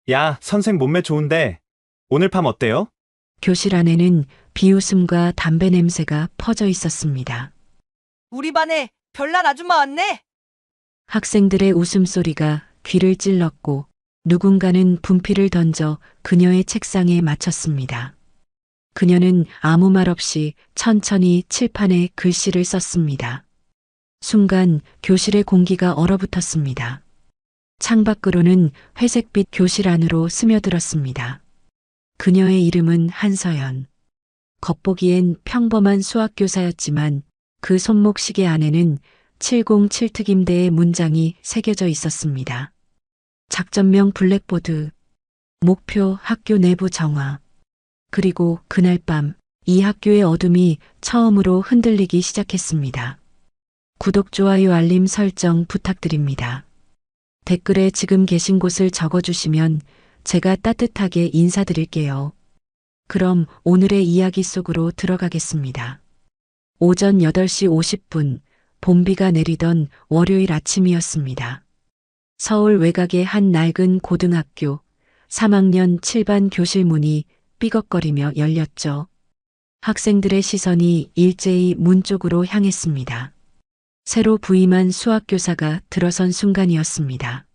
야, 선생 몸매 좋은데 오늘 밤 어때요? 교실 안에는 비웃음과 담배 냄새가 퍼져 있었습니다. 우리 반에 별난 아줌마 왔네. 학생들의 웃음소리가 귀를 찔렀고 누군가는 분필을 던져 그녀의 책상에 맞췄습니다. 그녀는 아무 말 없이 천천히 칠판에 글씨를 썼습니다. 순간 교실의 공기가 얼어붙었습니다. 창밖으로는 회색빛 교실 안으로 스며들었습니다. 그녀의 이름은 한서연. 겉보기엔 평범한 수학교사였지만 그 손목시계 안에는 707특임대의 문장이 새겨져 있었습니다. 작전명 블랙보드, 목표 학교 내부 정화. 그리고 그날 밤 이 학교의 어둠이 처음으로 흔들리기 시작했습니다. 구독, 좋아요, 알림 설정 부탁드립니다. 댓글에 지금 계신 곳을 적어주시면 제가 따뜻하게 인사드릴게요. 그럼 오늘의 이야기 속으로 들어가겠습니다. 오전 8시 50분, 봄비가 내리던 월요일 아침이었습니다. 서울 외곽의 한 낡은 고등학교 3학년 7반 교실 문이 삐걱거리며 열렸죠. 학생들의 시선이 일제히 문 쪽으로 향했습니다. 새로 부임한 수학교사가 들어선 순간이었습니다.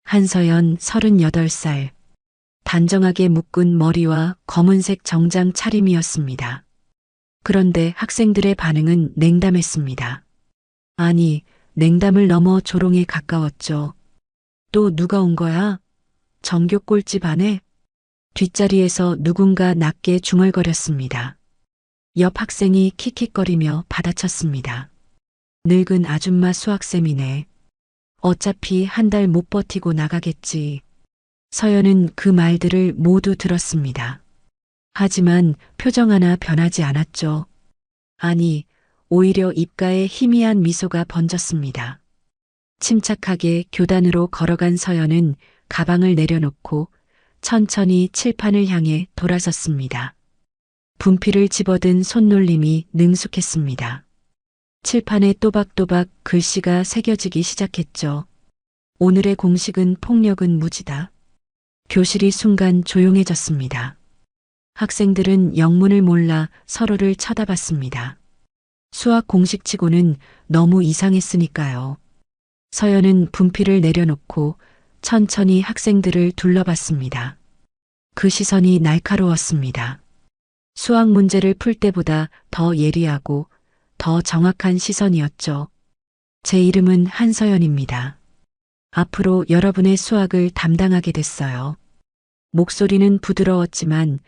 한서연 38살. 단정하게 묶은 머리와 검은색 정장 차림이었습니다. 그런데 학생들의 반응은 냉담했습니다. 아니, 냉담을 넘어 조롱에 가까웠죠. 또 누가 온 거야? 전교 꼴찌 반에? 뒷자리에서 누군가 낮게 중얼거렸습니다. 옆 학생이 킥킥거리며 받아쳤습니다. 늙은 아줌마 수학쌤이네. 어차피 한 달 못 버티고 나가겠지. 서연은 그 말들을 모두 들었습니다. 하지만 표정 하나 변하지 않았죠. 아니, 오히려 입가에 희미한 미소가 번졌습니다. 침착하게 교단으로 걸어간 서연은 가방을 내려놓고 천천히 칠판을 향해 돌아섰습니다. 분필을 집어든 손놀림이 능숙했습니다. 칠판에 또박또박 글씨가 새겨지기 시작했죠. 오늘의 공식은 폭력은 무지다. 교실이 순간 조용해졌습니다. 학생들은 영문을 몰라 서로를 쳐다봤습니다. 수학 공식치고는 너무 이상했으니까요. 서연은 분필을 내려놓고 천천히 학생들을 둘러봤습니다. 그 시선이 날카로웠습니다. 수학 문제를 풀 때보다 더 예리하고 더 정확한 시선이었죠. 제 이름은 한서연입니다. 앞으로 여러분의 수학을 담당하게 됐어요. 목소리는 부드러웠지만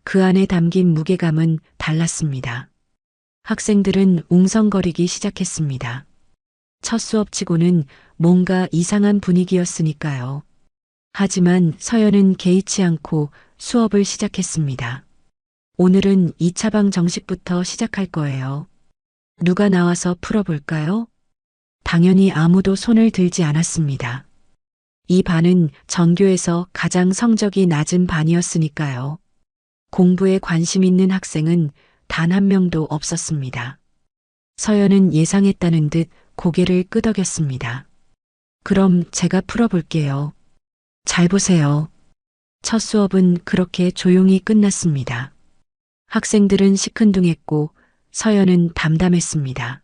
그 안에 담긴 무게감은 달랐습니다. 학생들은 웅성거리기 시작했습니다. 첫 수업치고는 뭔가 이상한 분위기였으니까요. 하지만 서연은 개의치 않고 수업을 시작했습니다. 오늘은 2차 방 정식부터 시작할 거예요. 누가 나와서 풀어볼까요? 당연히 아무도 손을 들지 않았습니다. 이 반은 전교에서 가장 성적이 낮은 반이었으니까요. 공부에 관심 있는 학생은 단 한 명도 없었습니다. 서연은 예상했다는 듯 고개를 끄덕였습니다. 그럼 제가 풀어볼게요. 잘 보세요. 첫 수업은 그렇게 조용히 끝났습니다. 학생들은 시큰둥했고 서연은 담담했습니다.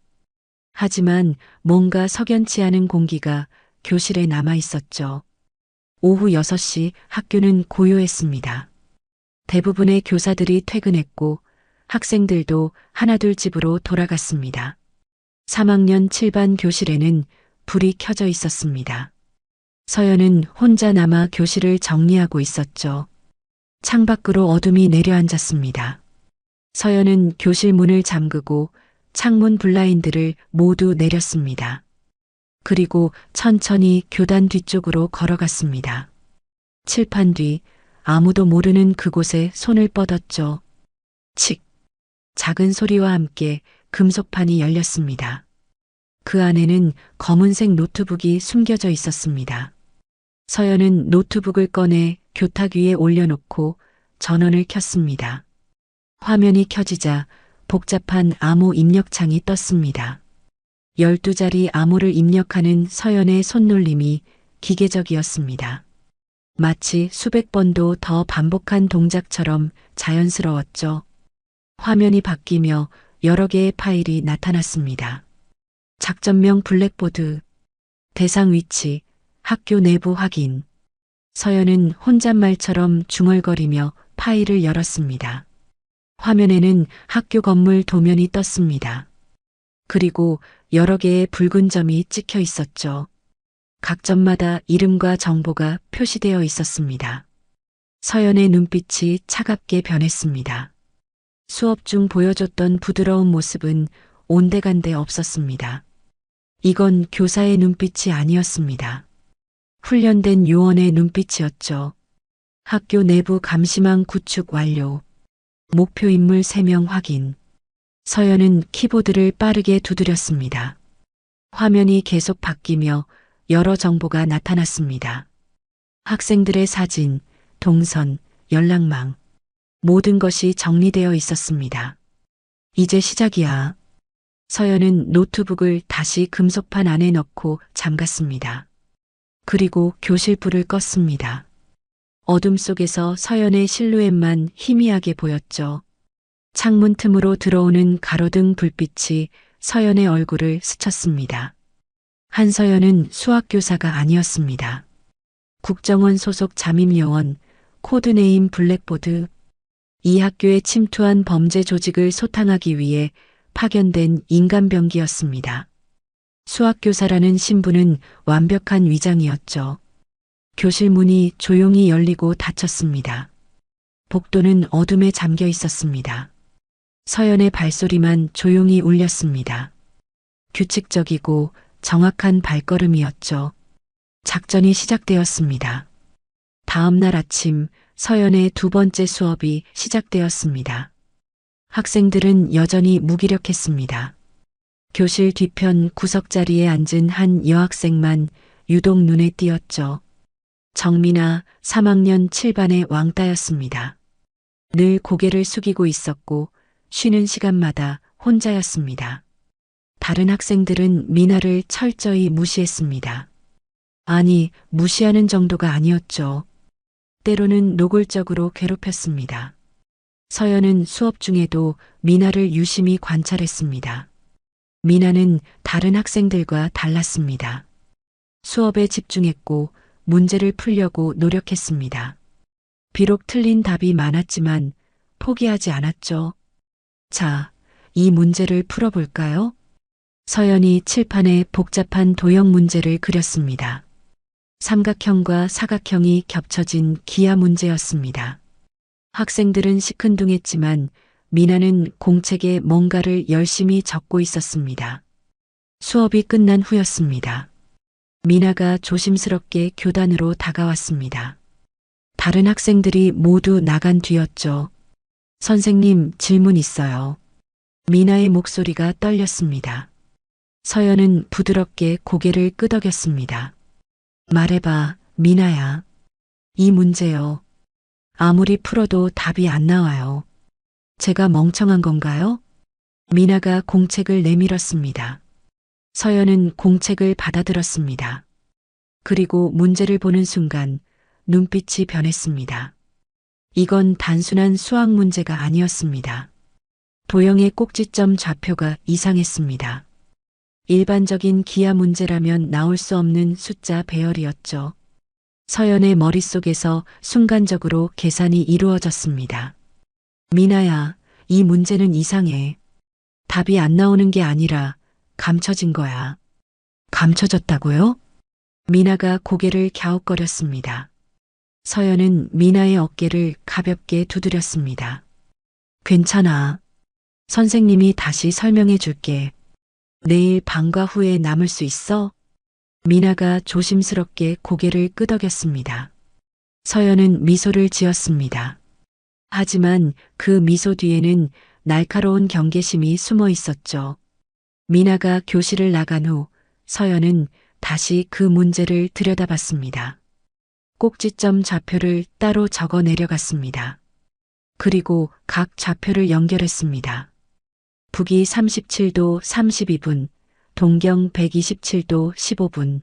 하지만 뭔가 석연치 않은 공기가 교실에 남아 있었죠. 오후 6시 학교는 고요했습니다. 대부분의 교사들이 퇴근했고 학생들도 하나둘 집으로 돌아갔습니다. 3학년 7반 교실에는 불이 켜져 있었습니다. 서연은 혼자 남아 교실을 정리하고 있었죠. 창밖으로 어둠이 내려앉았습니다. 서연은 교실 문을 잠그고 창문 블라인드를 모두 내렸습니다. 그리고 천천히 교단 뒤쪽으로 걸어갔습니다. 칠판 뒤 아무도 모르는 그곳에 손을 뻗었죠. 칙! 작은 소리와 함께 금속판이 열렸습니다. 그 안에는 검은색 노트북이 숨겨져 있었습니다. 서연은 노트북을 꺼내 교탁 위에 올려놓고 전원을 켰습니다. 화면이 켜지자 복잡한 암호 입력창이 떴습니다. 12자리 암호를 입력하는 서연의 손놀림이 기계적이었습니다. 마치 수백 번도 더 반복한 동작처럼 자연스러웠죠. 화면이 바뀌며 여러 개의 파일이 나타났습니다. 작전명 블랙보드, 대상 위치, 학교 내부 확인. 서연은 혼잣말처럼 중얼거리며 파일을 열었습니다. 화면에는 학교 건물 도면이 떴습니다. 그리고 여러 개의 붉은 점이 찍혀 있었죠. 각 점마다 이름과 정보가 표시되어 있었습니다. 서연의 눈빛이 차갑게 변했습니다. 수업 중 보여줬던 부드러운 모습은 온데간데 없었습니다. 이건 교사의 눈빛이 아니었습니다. 훈련된 요원의 눈빛이었죠. 학교 내부 감시망 구축 완료. 목표 인물 3명 확인. 서연은 키보드를 빠르게 두드렸습니다. 화면이 계속 바뀌며 여러 정보가 나타났습니다. 학생들의 사진, 동선, 연락망. 모든 것이 정리되어 있었습니다. 이제 시작이야. 서연은 노트북을 다시 금속판 안에 넣고 잠갔습니다. 그리고 교실 불을 껐습니다. 어둠 속에서 서연의 실루엣만 희미하게 보였죠. 창문 틈으로 들어오는 가로등 불빛이 서연의 얼굴을 스쳤습니다. 한서연은 수학교사가 아니었습니다. 국정원 소속 잠입요원, 코드네임 블랙보드. 이 학교에 침투한 범죄 조직을 소탕하기 위해 파견된 인간병기였습니다. 수학교사라는 신분은 완벽한 위장이었죠. 교실 문이 조용히 열리고 닫혔습니다. 복도는 어둠에 잠겨 있었습니다. 서연의 발소리만 조용히 울렸습니다. 규칙적이고 정확한 발걸음이었죠. 작전이 시작되었습니다. 다음 날 아침 서연의 두 번째 수업이 시작되었습니다. 학생들은 여전히 무기력했습니다. 교실 뒤편 구석자리에 앉은 한 여학생만 유독 눈에 띄었죠. 정민아 3학년 7반의 왕따였습니다. 늘 고개를 숙이고 있었고 쉬는 시간마다 혼자였습니다. 다른 학생들은 미나를 철저히 무시했습니다. 아니, 무시하는 정도가 아니었죠. 때로는 노골적으로 괴롭혔습니다. 서연은 수업 중에도 미나를 유심히 관찰했습니다. 미나는 다른 학생들과 달랐습니다. 수업에 집중했고 문제를 풀려고 노력했습니다. 비록 틀린 답이 많았지만 포기하지 않았죠. 자, 이 문제를 풀어볼까요? 서연이 칠판에 복잡한 도형 문제를 그렸습니다. 삼각형과 사각형이 겹쳐진 기하 문제였습니다. 학생들은 시큰둥했지만 미나는 공책에 뭔가를 열심히 적고 있었습니다. 수업이 끝난 후였습니다. 미나가 조심스럽게 교단으로 다가왔습니다. 다른 학생들이 모두 나간 뒤였죠. 선생님, 질문 있어요. 미나의 목소리가 떨렸습니다. 서연은 부드럽게 고개를 끄덕였습니다. 말해봐, 미나야. 이 문제요. 아무리 풀어도 답이 안 나와요. 제가 멍청한 건가요? 미나가 공책을 내밀었습니다. 서연은 공책을 받아들었습니다. 그리고 문제를 보는 순간 눈빛이 변했습니다. 이건 단순한 수학 문제가 아니었습니다. 도형의 꼭지점 좌표가 이상했습니다. 일반적인 기하 문제라면 나올 수 없는 숫자 배열이었죠. 서연의 머릿속에서 순간적으로 계산이 이루어졌습니다. 미나야, 이 문제는 이상해. 답이 안 나오는 게 아니라 감춰진 거야. 감춰졌다고요? 미나가 고개를 갸웃거렸습니다. 서연은 미나의 어깨를 가볍게 두드렸습니다. 괜찮아. 선생님이 다시 설명해 줄게. 내일 방과 후에 남을 수 있어? 미나가 조심스럽게 고개를 끄덕였습니다. 서연은 미소를 지었습니다. 하지만 그 미소 뒤에는 날카로운 경계심이 숨어 있었죠. 미나가 교실을 나간 후 서연은 다시 그 문제를 들여다봤습니다. 꼭지점 좌표를 따로 적어 내려갔습니다. 그리고 각 좌표를 연결했습니다. 북위 37도 32분, 동경 127도 15분.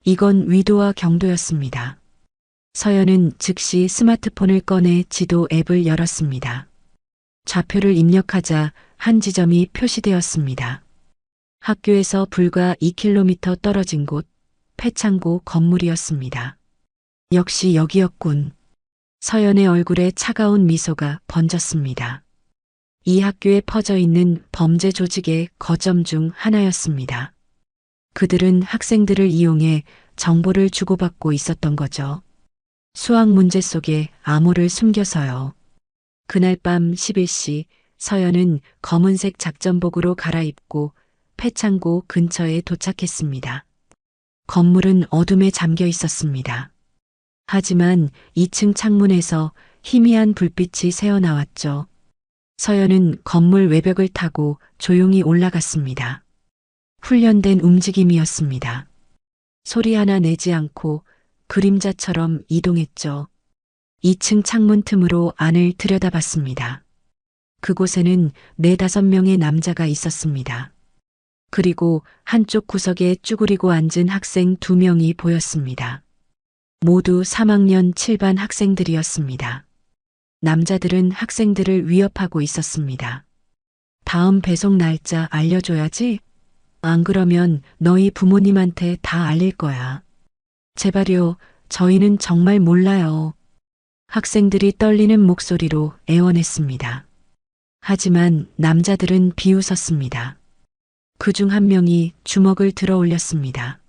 이건 위도와 경도였습니다. 서연은 즉시 스마트폰을 꺼내 지도 앱을 열었습니다. 좌표를 입력하자 한 지점이 표시되었습니다. 학교에서 불과 2km 떨어진 곳, 폐창고 건물이었습니다. 역시 여기였군. 서연의 얼굴에 차가운 미소가 번졌습니다. 이 학교에 퍼져 있는 범죄 조직의 거점 중 하나였습니다. 그들은 학생들을 이용해 정보를 주고받고 있었던 거죠. 수학 문제 속에 암호를 숨겨서요. 그날 밤 11시 서연은 검은색 작전복으로 갈아입고 폐창고 근처에 도착했습니다. 건물은 어둠에 잠겨 있었습니다. 하지만 2층 창문에서 희미한 불빛이 새어나왔죠. 서연은 건물 외벽을 타고 조용히 올라갔습니다. 훈련된 움직임이었습니다. 소리 하나 내지 않고 그림자처럼 이동했죠. 2층 창문 틈으로 안을 들여다봤습니다. 그곳에는 4~5명의 남자가 있었습니다. 그리고 한쪽 구석에 쭈그리고 앉은 학생 2명이 보였습니다. 모두 3학년 7반 학생들이었습니다. 남자들은 학생들을 위협하고 있었습니다. 다음 배송 날짜 알려줘야지? 안 그러면 너희 부모님한테 다 알릴 거야. 제발요, 저희는 정말 몰라요. 학생들이 떨리는 목소리로 애원했습니다. 하지만 남자들은 비웃었습니다. 그중 한 명이 주먹을 들어 올렸습니다.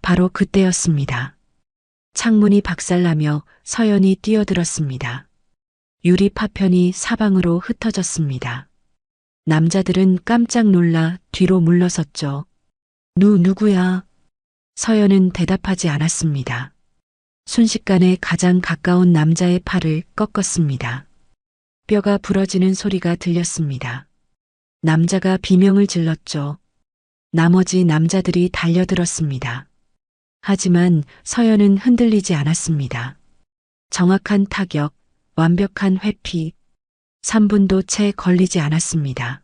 바로 그때였습니다. 창문이 박살나며 서연이 뛰어들었습니다. 유리 파편이 사방으로 흩어졌습니다. 남자들은 깜짝 놀라 뒤로 물러섰죠. 누구야? 서연은 대답하지 않았습니다. 순식간에 가장 가까운 남자의 팔을 꺾었습니다. 뼈가 부러지는 소리가 들렸습니다. 남자가 비명을 질렀죠. 나머지 남자들이 달려들었습니다. 하지만 서연은 흔들리지 않았습니다. 정확한 타격, 완벽한 회피, 3분도 채 걸리지 않았습니다.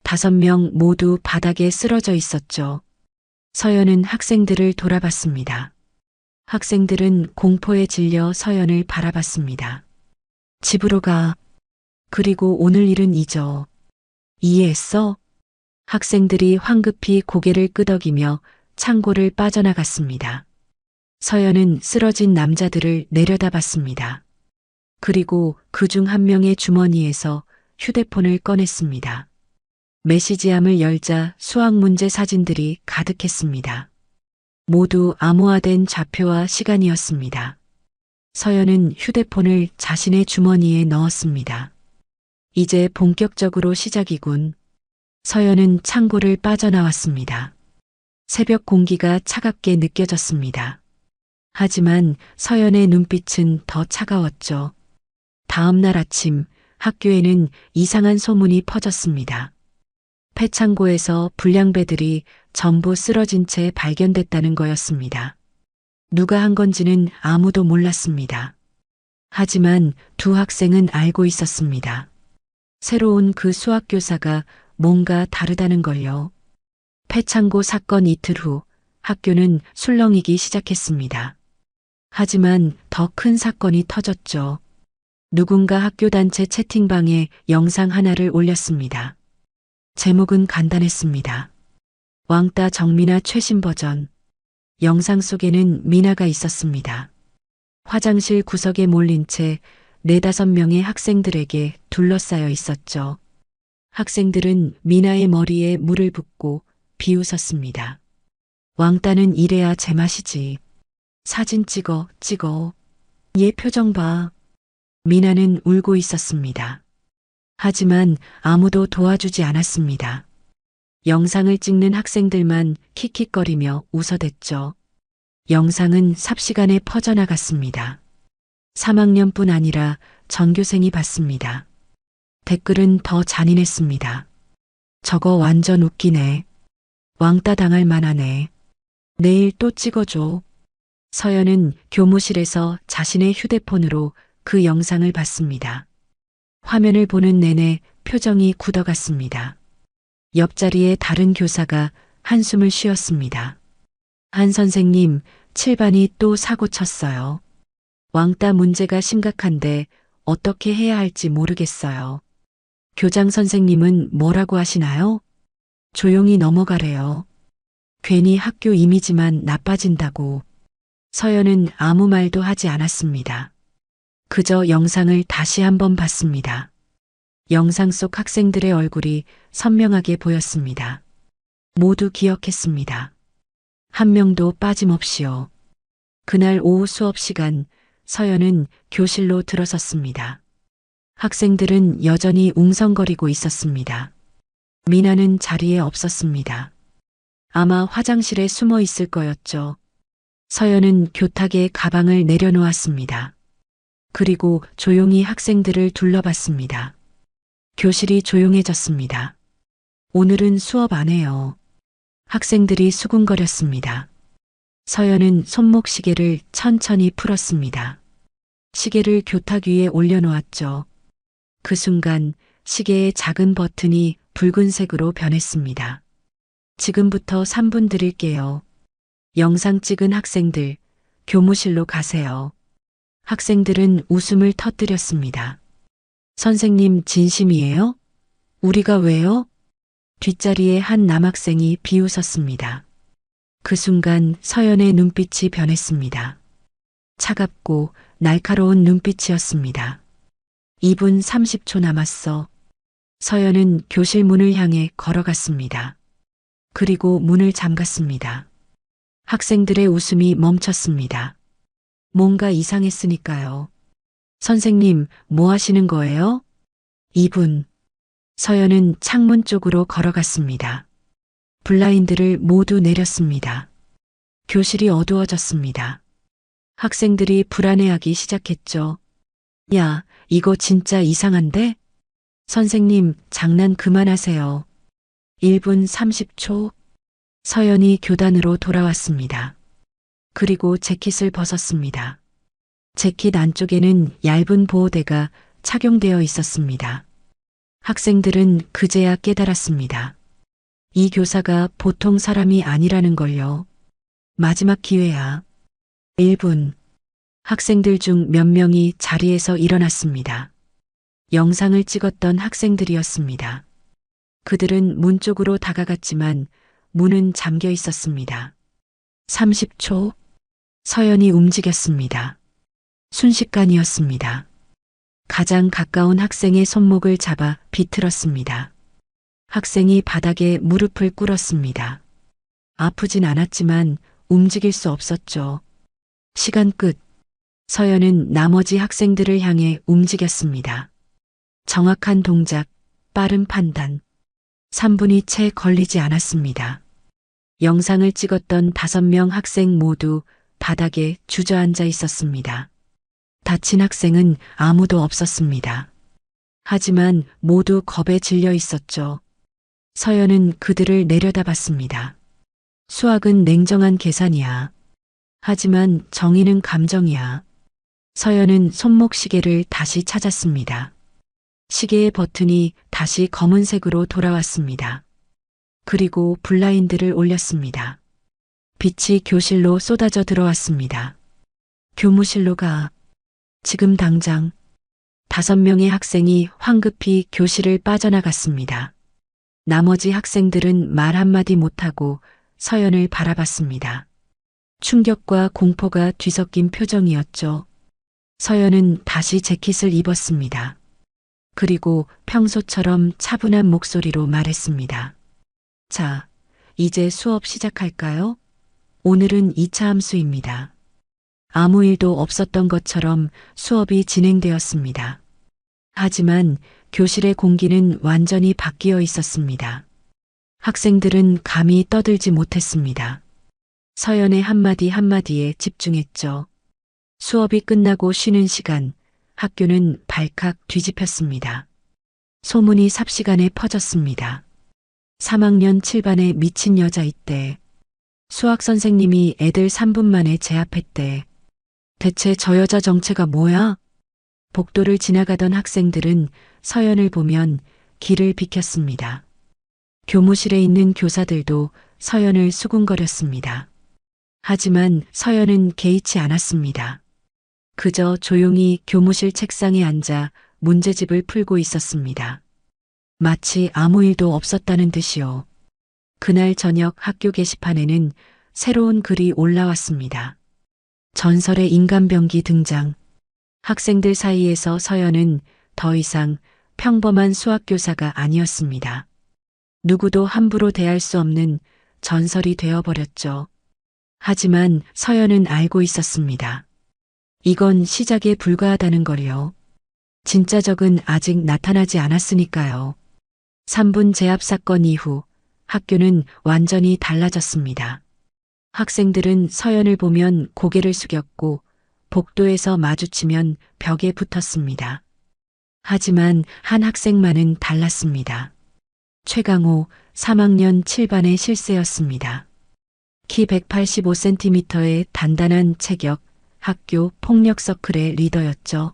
5명 모두 바닥에 쓰러져 있었죠. 서연은 학생들을 돌아봤습니다. 학생들은 공포에 질려 서연을 바라봤습니다. 집으로 가. 그리고 오늘 일은 잊어. 이해했어? 학생들이 황급히 고개를 끄덕이며 창고를 빠져나갔습니다. 서연은 쓰러진 남자들을 내려다봤습니다. 그리고 그중 한 명의 주머니에서 휴대폰을 꺼냈습니다. 메시지함을 열자 수학 문제 사진들이 가득했습니다. 모두 암호화된 좌표와 시간이었습니다. 서연은 휴대폰을 자신의 주머니에 넣었습니다. 이제 본격적으로 시작이군. 서연은 창고를 빠져나왔습니다. 새벽 공기가 차갑게 느껴졌습니다. 하지만 서연의 눈빛은 더 차가웠죠. 다음 날 아침 학교에는 이상한 소문이 퍼졌습니다. 폐창고에서 불량배들이 전부 쓰러진 채 발견됐다는 거였습니다. 누가 한 건지는 아무도 몰랐습니다. 하지만 2 학생은 알고 있었습니다. 새로운 그 수학교사가 뭔가 다르다는 걸요. 폐창고 사건 이틀 후 학교는 술렁이기 시작했습니다. 하지만 더 큰 사건이 터졌죠. 누군가 학교 단체 채팅방에 영상 하나를 올렸습니다. 제목은 간단했습니다. 왕따 정민아 최신 버전. 영상 속에는 미나가 있었습니다. 화장실 구석에 몰린 채 4~5명의 학생들에게 둘러싸여 있었죠. 학생들은 미나의 머리에 물을 붓고 비웃었습니다. 왕따는 이래야 제맛이지. 사진 찍어. 얘 표정 봐. 미나는 울고 있었습니다. 하지만 아무도 도와주지 않았습니다. 영상을 찍는 학생들만 킥킥거리며 웃어댔죠. 영상은 삽시간에 퍼져나갔습니다. 3학년뿐 아니라 전교생이 봤습니다. 댓글은 더 잔인했습니다. 저거 완전 웃기네. 왕따 당할 만하네. 내일 또 찍어줘. 서연은 교무실에서 자신의 휴대폰으로 그 영상을 봤습니다. 화면을 보는 내내 표정이 굳어갔습니다. 옆자리에 다른 교사가 한숨을 쉬었습니다. 한 선생님, 7반이 또 사고 쳤어요. 왕따 문제가 심각한데 어떻게 해야 할지 모르겠어요. 교장 선생님은 뭐라고 하시나요? 조용히 넘어가래요. 괜히 학교 이미지만 나빠진다고. 서연은 아무 말도 하지 않았습니다. 그저 영상을 다시 한번 봤습니다. 영상 속 학생들의 얼굴이 선명하게 보였습니다. 모두 기억했습니다. 한 명도 빠짐없이요. 그날 오후 수업 시간 서연은 교실로 들어섰습니다. 학생들은 여전히 웅성거리고 있었습니다. 미나는 자리에 없었습니다. 아마 화장실에 숨어 있을 거였죠. 서연은 교탁에 가방을 내려놓았습니다. 그리고 조용히 학생들을 둘러봤습니다. 교실이 조용해졌습니다. 오늘은 수업 안 해요. 학생들이 수군거렸습니다. 서연은 손목시계를 천천히 풀었습니다. 시계를 교탁 위에 올려놓았죠. 그 순간 시계의 작은 버튼이 붉은색으로 변했습니다. 지금부터 3분 드릴게요. 영상 찍은 학생들, 교무실로 가세요. 학생들은 웃음을 터뜨렸습니다. 선생님 진심이에요? 우리가 왜요? 뒷자리에 한 남학생이 비웃었습니다. 그 순간 서연의 눈빛이 변했습니다. 차갑고 날카로운 눈빛이었습니다. 2분 30초 남았어. 서연은 교실 문을 향해 걸어갔습니다. 그리고 문을 잠갔습니다. 학생들의 웃음이 멈췄습니다. 뭔가 이상했으니까요. 선생님, 뭐 하시는 거예요? 2분. 서연은 창문 쪽으로 걸어갔습니다. 블라인드를 모두 내렸습니다. 교실이 어두워졌습니다. 학생들이 불안해하기 시작했죠. 야, 이거 진짜 이상한데? 선생님, 장난 그만하세요. 1분 30초. 서연이 교단으로 돌아왔습니다. 그리고 재킷을 벗었습니다. 재킷 안쪽에는 얇은 보호대가 착용되어 있었습니다. 학생들은 그제야 깨달았습니다. 이 교사가 보통 사람이 아니라는 걸요. 마지막 기회야. 1분. 학생들 중 몇 명이 자리에서 일어났습니다. 영상을 찍었던 학생들이었습니다. 그들은 문 쪽으로 다가갔지만 문은 잠겨 있었습니다. 30초. 서연이 움직였습니다. 순식간이었습니다. 가장 가까운 학생의 손목을 잡아 비틀었습니다. 학생이 바닥에 무릎을 꿇었습니다. 아프진 않았지만 움직일 수 없었죠. 시간 끝. 서연은 나머지 학생들을 향해 움직였습니다. 정확한 동작, 빠른 판단. 3분이 채 걸리지 않았습니다. 영상을 찍었던 5명 학생 모두 바닥에 주저앉아 있었습니다. 다친 학생은 아무도 없었습니다. 하지만 모두 겁에 질려 있었죠. 서연은 그들을 내려다봤습니다. 수학은 냉정한 계산이야. 하지만 정의는 감정이야. 서연은 손목시계를 다시 찾았습니다. 시계의 버튼이 다시 검은색으로 돌아왔습니다. 그리고 블라인드를 올렸습니다. 빛이 교실로 쏟아져 들어왔습니다. 교무실로 가. 지금 당장. 5명의 학생이 황급히 교실을 빠져나갔습니다. 나머지 학생들은 말 한마디 못하고 서연을 바라봤습니다. 충격과 공포가 뒤섞인 표정이었죠. 서연은 다시 재킷을 입었습니다. 그리고 평소처럼 차분한 목소리로 말했습니다. 자, 이제 수업 시작할까요? 오늘은 2차 함수입니다. 아무 일도 없었던 것처럼 수업이 진행되었습니다. 하지만 교실의 공기는 완전히 바뀌어 있었습니다. 학생들은 감히 떠들지 못했습니다. 서연의 한마디 한마디에 집중했죠. 수업이 끝나고 쉬는 시간, 학교는 발칵 뒤집혔습니다. 소문이 삽시간에 퍼졌습니다. 3학년 7반에 미친 여자 있대. 수학 선생님이 애들 3분 만에 제압했대. 대체 저 여자 정체가 뭐야? 복도를 지나가던 학생들은 서연을 보면 길을 비켰습니다. 교무실에 있는 교사들도 서연을 수군거렸습니다. 하지만 서연은 개의치 않았습니다. 그저 조용히 교무실 책상에 앉아 문제집을 풀고 있었습니다. 마치 아무 일도 없었다는 듯이요. 그날 저녁 학교 게시판에는 새로운 글이 올라왔습니다. 전설의 인간병기 등장. 학생들 사이에서 서연은 더 이상 평범한 수학교사가 아니었습니다. 누구도 함부로 대할 수 없는 전설이 되어버렸죠. 하지만 서연은 알고 있었습니다. 이건 시작에 불과하다는 걸요. 진짜 적은 아직 나타나지 않았으니까요. 3분 제압 사건 이후 학교는 완전히 달라졌습니다. 학생들은 서연을 보면 고개를 숙였고 복도에서 마주치면 벽에 붙었습니다. 하지만 한 학생만은 달랐습니다. 최강호 3학년 7반의 실세였습니다. 키 185cm의 단단한 체격, 학교 폭력 서클의 리더였죠.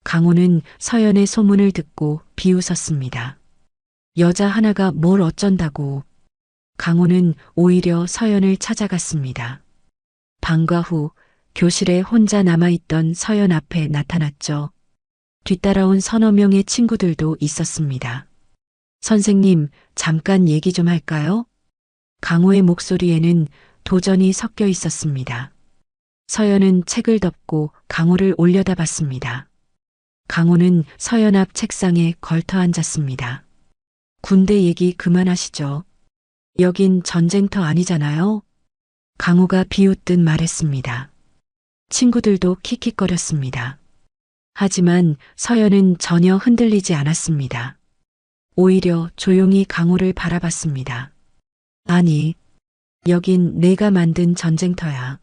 강호는 서연의 소문을 듣고 비웃었습니다. 여자 하나가 뭘 어쩐다고. 강호는 오히려 서연을 찾아갔습니다. 방과 후 교실에 혼자 남아있던 서연 앞에 나타났죠. 뒤따라온 서너 명의 친구들도 있었습니다. 선생님, 잠깐 얘기 좀 할까요? 강호의 목소리에는 도전이 섞여 있었습니다. 서연은 책을 덮고 강호를 올려다봤습니다. 강호는 서연 앞 책상에 걸터 앉았습니다. 군대 얘기 그만하시죠. 여긴 전쟁터 아니잖아요. 강호가 비웃듯 말했습니다. 친구들도 킥킥거렸습니다. 하지만 서연은 전혀 흔들리지 않았습니다. 오히려 조용히 강호를 바라봤습니다. 아니, 여긴 내가 만든 전쟁터야.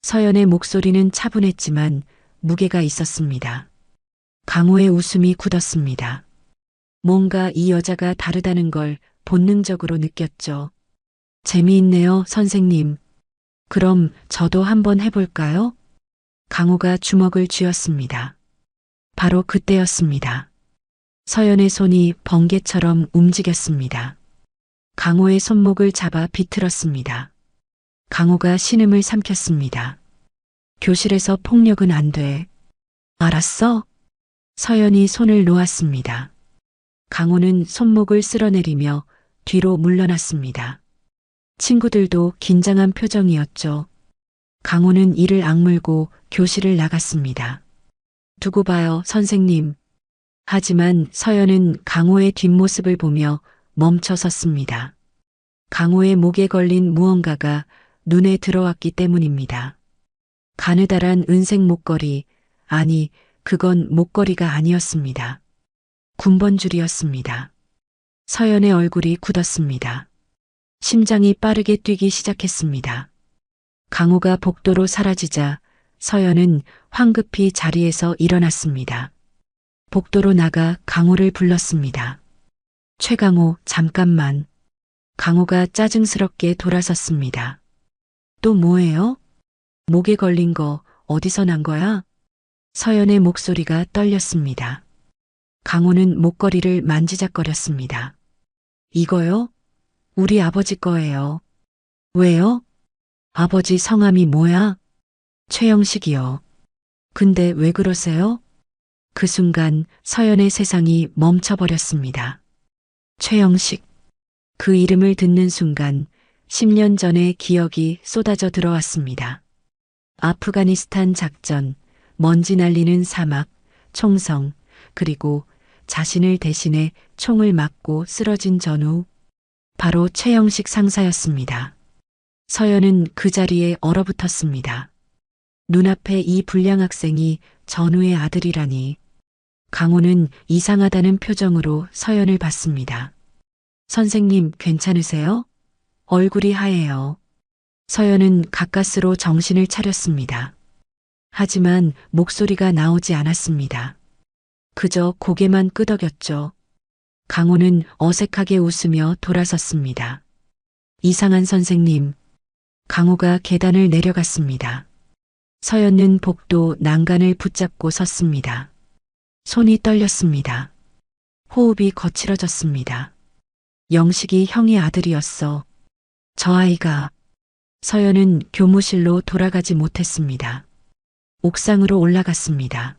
서연의 목소리는 차분했지만 무게가 있었습니다. 강호의 웃음이 굳었습니다. 뭔가 이 여자가 다르다는 걸 본능적으로 느꼈죠. 재미있네요, 선생님. 그럼 저도 한번 해볼까요? 강호가 주먹을 쥐었습니다. 바로 그때였습니다. 서연의 손이 번개처럼 움직였습니다. 강호의 손목을 잡아 비틀었습니다. 강호가 신음을 삼켰습니다. 교실에서 폭력은 안 돼. 알았어? 서연이 손을 놓았습니다. 강호는 손목을 쓸어내리며 뒤로 물러났습니다. 친구들도 긴장한 표정이었죠. 강호는 이를 악물고 교실을 나갔습니다. 두고 봐요, 선생님. 하지만 서연은 강호의 뒷모습을 보며 멈춰 섰습니다. 강호의 목에 걸린 무언가가 눈에 들어왔기 때문입니다. 가느다란 은색 목걸이, 아니, 그건 목걸이가 아니었습니다. 군번줄이었습니다. 서연의 얼굴이 굳었습니다. 심장이 빠르게 뛰기 시작했습니다. 강호가 복도로 사라지자 서연은 황급히 자리에서 일어났습니다. 복도로 나가 강호를 불렀습니다. 최강호, 잠깐만. 강호가 짜증스럽게 돌아섰습니다. 또 뭐예요? 목에 걸린 거 어디서 난 거야? 서연의 목소리가 떨렸습니다. 강호는 목걸이를 만지작거렸습니다. 이거요? 우리 아버지 거예요. 왜요? 아버지 성함이 뭐야? 최영식이요. 근데 왜 그러세요? 그 순간 서연의 세상이 멈춰버렸습니다. 최영식. 그 이름을 듣는 순간 10년 전의 기억이 쏟아져 들어왔습니다. 아프가니스탄 작전, 먼지 날리는 사막, 총성, 그리고 자신을 대신해 총을 맞고 쓰러진 전우. 바로 최영식 상사였습니다. 서연은 그 자리에 얼어붙었습니다. 눈앞에 이 불량 학생이 전우의 아들이라니. 강호는 이상하다는 표정으로 서연을 봤습니다. 선생님, 괜찮으세요? 얼굴이 하얘요. 서연은 가까스로 정신을 차렸습니다. 하지만 목소리가 나오지 않았습니다. 그저 고개만 끄덕였죠. 강호는 어색하게 웃으며 돌아섰습니다. 이상한 선생님. 강호가 계단을 내려갔습니다. 서연은 복도 난간을 붙잡고 섰습니다. 손이 떨렸습니다. 호흡이 거칠어졌습니다. 영식이 형의 아들이었어. 저 아이가. 서연은 교무실로 돌아가지 못했습니다. 옥상으로 올라갔습니다.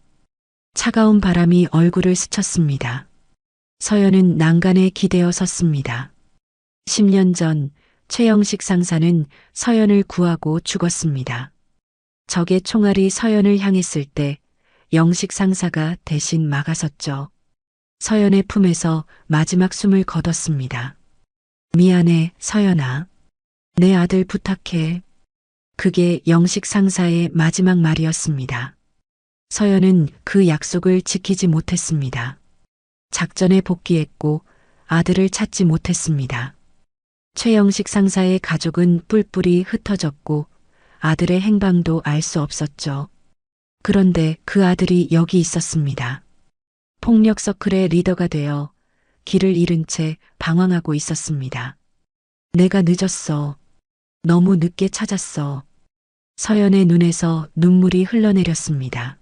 차가운 바람이 얼굴을 스쳤습니다. 서연은 난간에 기대어 섰습니다. 10년 전 최영식 상사는 서연을 구하고 죽었습니다. 적의 총알이 서연을 향했을 때 영식 상사가 대신 막아섰죠. 서연의 품에서 마지막 숨을 거뒀습니다. 미안해, 서연아. 내 아들 부탁해. 그게 영식 상사의 마지막 말이었습니다. 서연은 그 약속을 지키지 못했습니다. 작전에 복귀했고 아들을 찾지 못했습니다. 최영식 상사의 가족은 뿔뿔이 흩어졌고 아들의 행방도 알 수 없었죠. 그런데 그 아들이 여기 있었습니다. 폭력 서클의 리더가 되어 길을 잃은 채 방황하고 있었습니다. 내가 늦었어. 너무 늦게 찾았어. 서연의 눈에서 눈물이 흘러내렸습니다.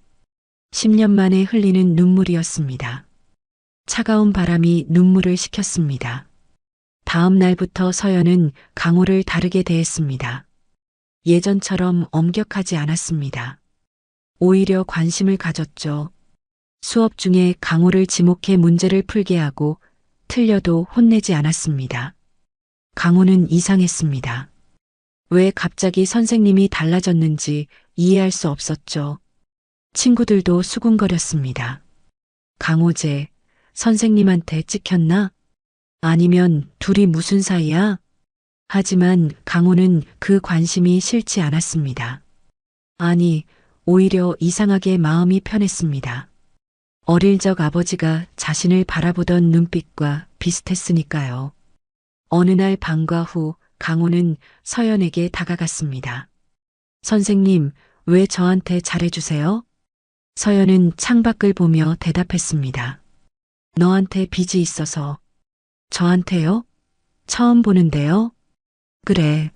10년 만에 흘리는 눈물이었습니다. 차가운 바람이 눈물을 식혔습니다. 다음 날부터 서연은 강호를 다르게 대했습니다. 예전처럼 엄격하지 않았습니다. 오히려 관심을 가졌죠. 수업 중에 강호를 지목해 문제를 풀게 하고 틀려도 혼내지 않았습니다. 강호는 이상했습니다. 왜 갑자기 선생님이 달라졌는지 이해할 수 없었죠. 친구들도 수군거렸습니다. 강호재, 선생님한테 찍혔나? 아니면 둘이 무슨 사이야? 하지만 강호는 그 관심이 싫지 않았습니다. 아니, 오히려 이상하게 마음이 편했습니다. 어릴 적 아버지가 자신을 바라보던 눈빛과 비슷했으니까요. 어느 날 방과 후 강호는 서연에게 다가갔습니다. 선생님, 왜 저한테 잘해주세요? 서연은 창밖을 보며 대답했습니다. 너한테 빚이 있어서. 저한테요? 처음 보는데요? 그래.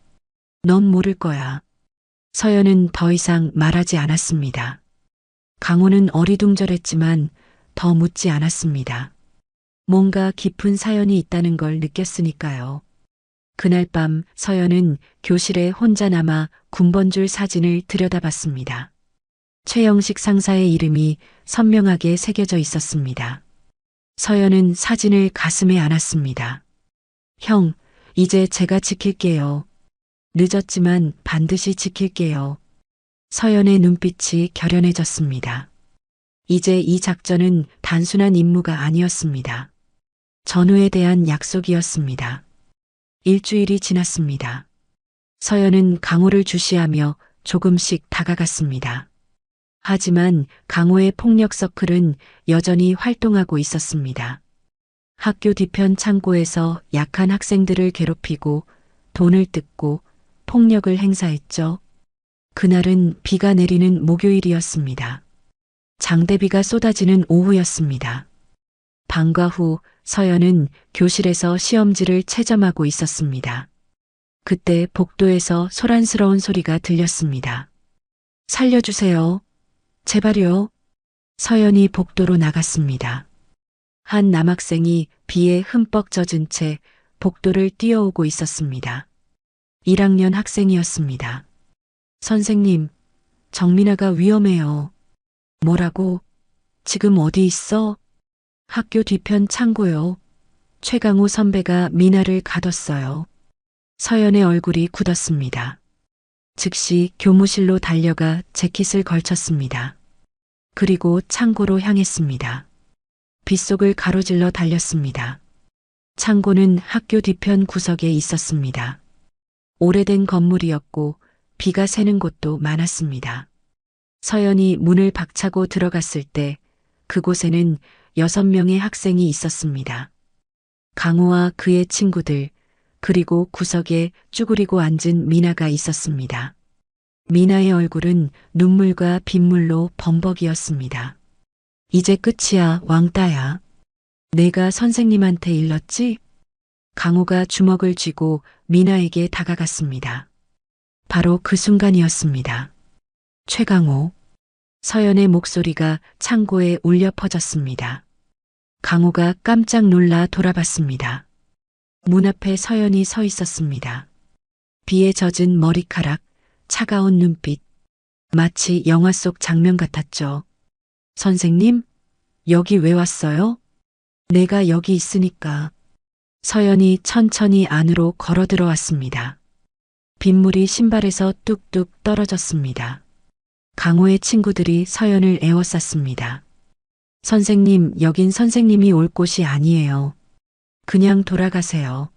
넌 모를 거야. 서연은 더 이상 말하지 않았습니다. 강호는 어리둥절했지만 더 묻지 않았습니다. 뭔가 깊은 사연이 있다는 걸 느꼈으니까요. 그날 밤 서연은 교실에 혼자 남아 군번줄 사진을 들여다봤습니다. 최영식 상사의 이름이 선명하게 새겨져 있었습니다. 서연은 사진을 가슴에 안았습니다. 형, 이제 제가 지킬게요. 늦었지만 반드시 지킬게요. 서연의 눈빛이 결연해졌습니다. 이제 이 작전은 단순한 임무가 아니었습니다. 전우에 대한 약속이었습니다. 일주일이 지났습니다. 서연은 강호를 주시하며 조금씩 다가갔습니다. 하지만 강호의 폭력 서클은 여전히 활동하고 있었습니다. 학교 뒤편 창고에서 약한 학생들을 괴롭히고 돈을 뜯고 폭력을 행사했죠. 그날은 비가 내리는 목요일이었습니다. 장대비가 쏟아지는 오후였습니다. 방과 후 서연은 교실에서 시험지를 채점하고 있었습니다. 그때 복도에서 소란스러운 소리가 들렸습니다. 살려주세요. 제발요. 서연이 복도로 나갔습니다. 한 남학생이 비에 흠뻑 젖은 채 복도를 뛰어오고 있었습니다. 1학년 학생이었습니다. 선생님, 정민아가 위험해요. 뭐라고? 지금 어디 있어? 학교 뒤편 창고요. 최강호 선배가 미나를 가뒀어요. 서연의 얼굴이 굳었습니다. 즉시 교무실로 달려가 재킷을 걸쳤습니다. 그리고 창고로 향했습니다. 빗속을 가로질러 달렸습니다. 창고는 학교 뒤편 구석에 있었습니다. 오래된 건물이었고 비가 새는 곳도 많았습니다. 서연이 문을 박차고 들어갔을 때 그곳에는 6명의 학생이 있었습니다. 강호와 그의 친구들, 그리고 구석에 쭈그리고 앉은 미나가 있었습니다. 미나의 얼굴은 눈물과 빗물로 범벅이었습니다. 이제 끝이야, 왕따야. 내가 선생님한테 일렀지? 강호가 주먹을 쥐고 미나에게 다가갔습니다. 바로 그 순간이었습니다. 최강호. 서연의 목소리가 창고에 울려 퍼졌습니다. 강호가 깜짝 놀라 돌아봤습니다. 문 앞에 서연이 서 있었습니다. 비에 젖은 머리카락, 차가운 눈빛. 마치 영화 속 장면 같았죠. 선생님, 여기 왜 왔어요? 내가 여기 있으니까. 서연이 천천히 안으로 걸어 들어왔습니다. 빗물이 신발에서 뚝뚝 떨어졌습니다. 강호의 친구들이 서연을 에워쌌습니다. 선생님, 여긴 선생님이 올 곳이 아니에요. 그냥 돌아가세요.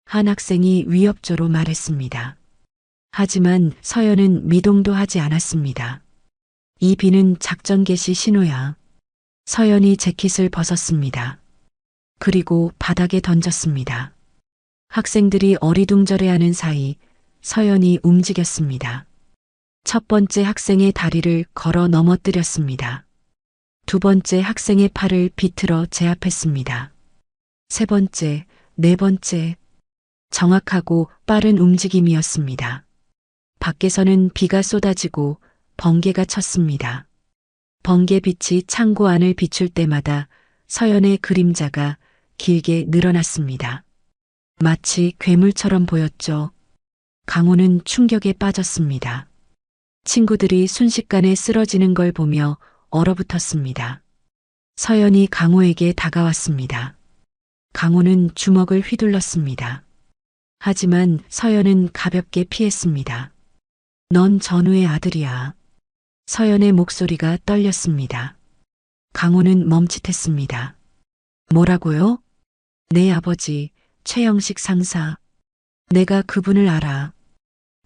한 학생이 위협조로 말했습니다. 하지만 서연은 미동도 하지 않았습니다. 이 비는 작전 개시 신호야. 서연이 재킷을 벗었습니다. 그리고 바닥에 던졌습니다. 학생들이 어리둥절해하는 사이 서연이 움직였습니다. 첫 번째 학생의 다리를 걸어 넘어뜨렸습니다. 두 번째 학생의 팔을 비틀어 제압했습니다. 세 번째, 네 번째. 정확하고 빠른 움직임이었습니다. 밖에서는 비가 쏟아지고 번개가 쳤습니다. 번개빛이 창고 안을 비출 때마다 서연의 그림자가 길게 늘어났습니다. 마치 괴물처럼 보였죠. 강호는 충격에 빠졌습니다. 친구들이 순식간에 쓰러지는 걸 보며 얼어붙었습니다. 서연이 강호에게 다가왔습니다. 강호는 주먹을 휘둘렀습니다. 하지만 서연은 가볍게 피했습니다. 넌 전우의 아들이야. 서연의 목소리가 떨렸습니다. 강호는 멈칫했습니다. 뭐라고요? 내 아버지, 최영식 상사. 내가 그분을 알아.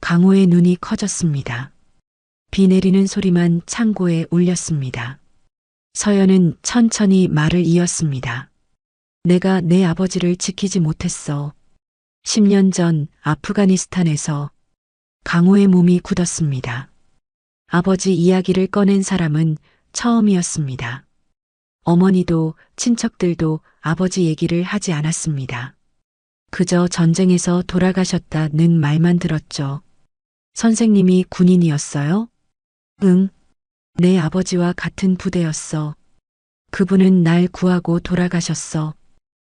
강호의 눈이 커졌습니다. 비 내리는 소리만 창고에 울렸습니다. 서연은 천천히 말을 이었습니다. 내가 내 아버지를 지키지 못했어. 10년 전 아프가니스탄에서. 강호의 몸이 굳었습니다. 아버지 이야기를 꺼낸 사람은 처음이었습니다. 어머니도 친척들도 아버지 얘기를 하지 않았습니다. 그저 전쟁에서 돌아가셨다는 말만 들었죠. 선생님이 군인이었어요? 응. 내 아버지와 같은 부대였어. 그분은 날 구하고 돌아가셨어.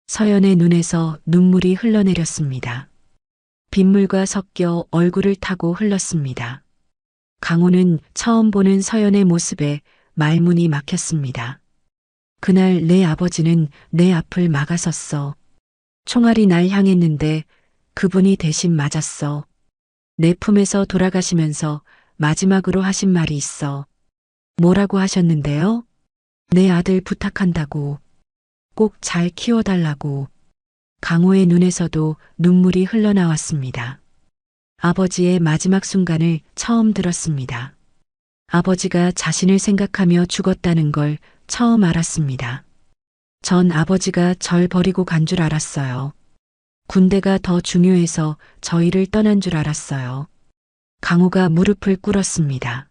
서연의 눈에서 눈물이 흘러내렸습니다. 빗물과 섞여 얼굴을 타고 흘렀습니다. 강호는 처음 보는 서연의 모습에 말문이 막혔습니다. 그날 내 아버지는 내 앞을 막아섰어. 총알이 날 향했는데 그분이 대신 맞았어. 내 품에서 돌아가시면서 마지막으로 하신 말이 있어. 뭐라고 하셨는데요? 내 아들 부탁한다고. 꼭 잘 키워달라고. 강호의 눈에서도 눈물이 흘러나왔습니다. 아버지의 마지막 순간을 처음 들었습니다. 아버지가 자신을 생각하며 죽었다는 걸 처음 알았습니다. 전 아버지가 절 버리고 간 줄 알았어요. 군대가 더 중요해서 저희를 떠난 줄 알았어요. 강호가 무릎을 꿇었습니다.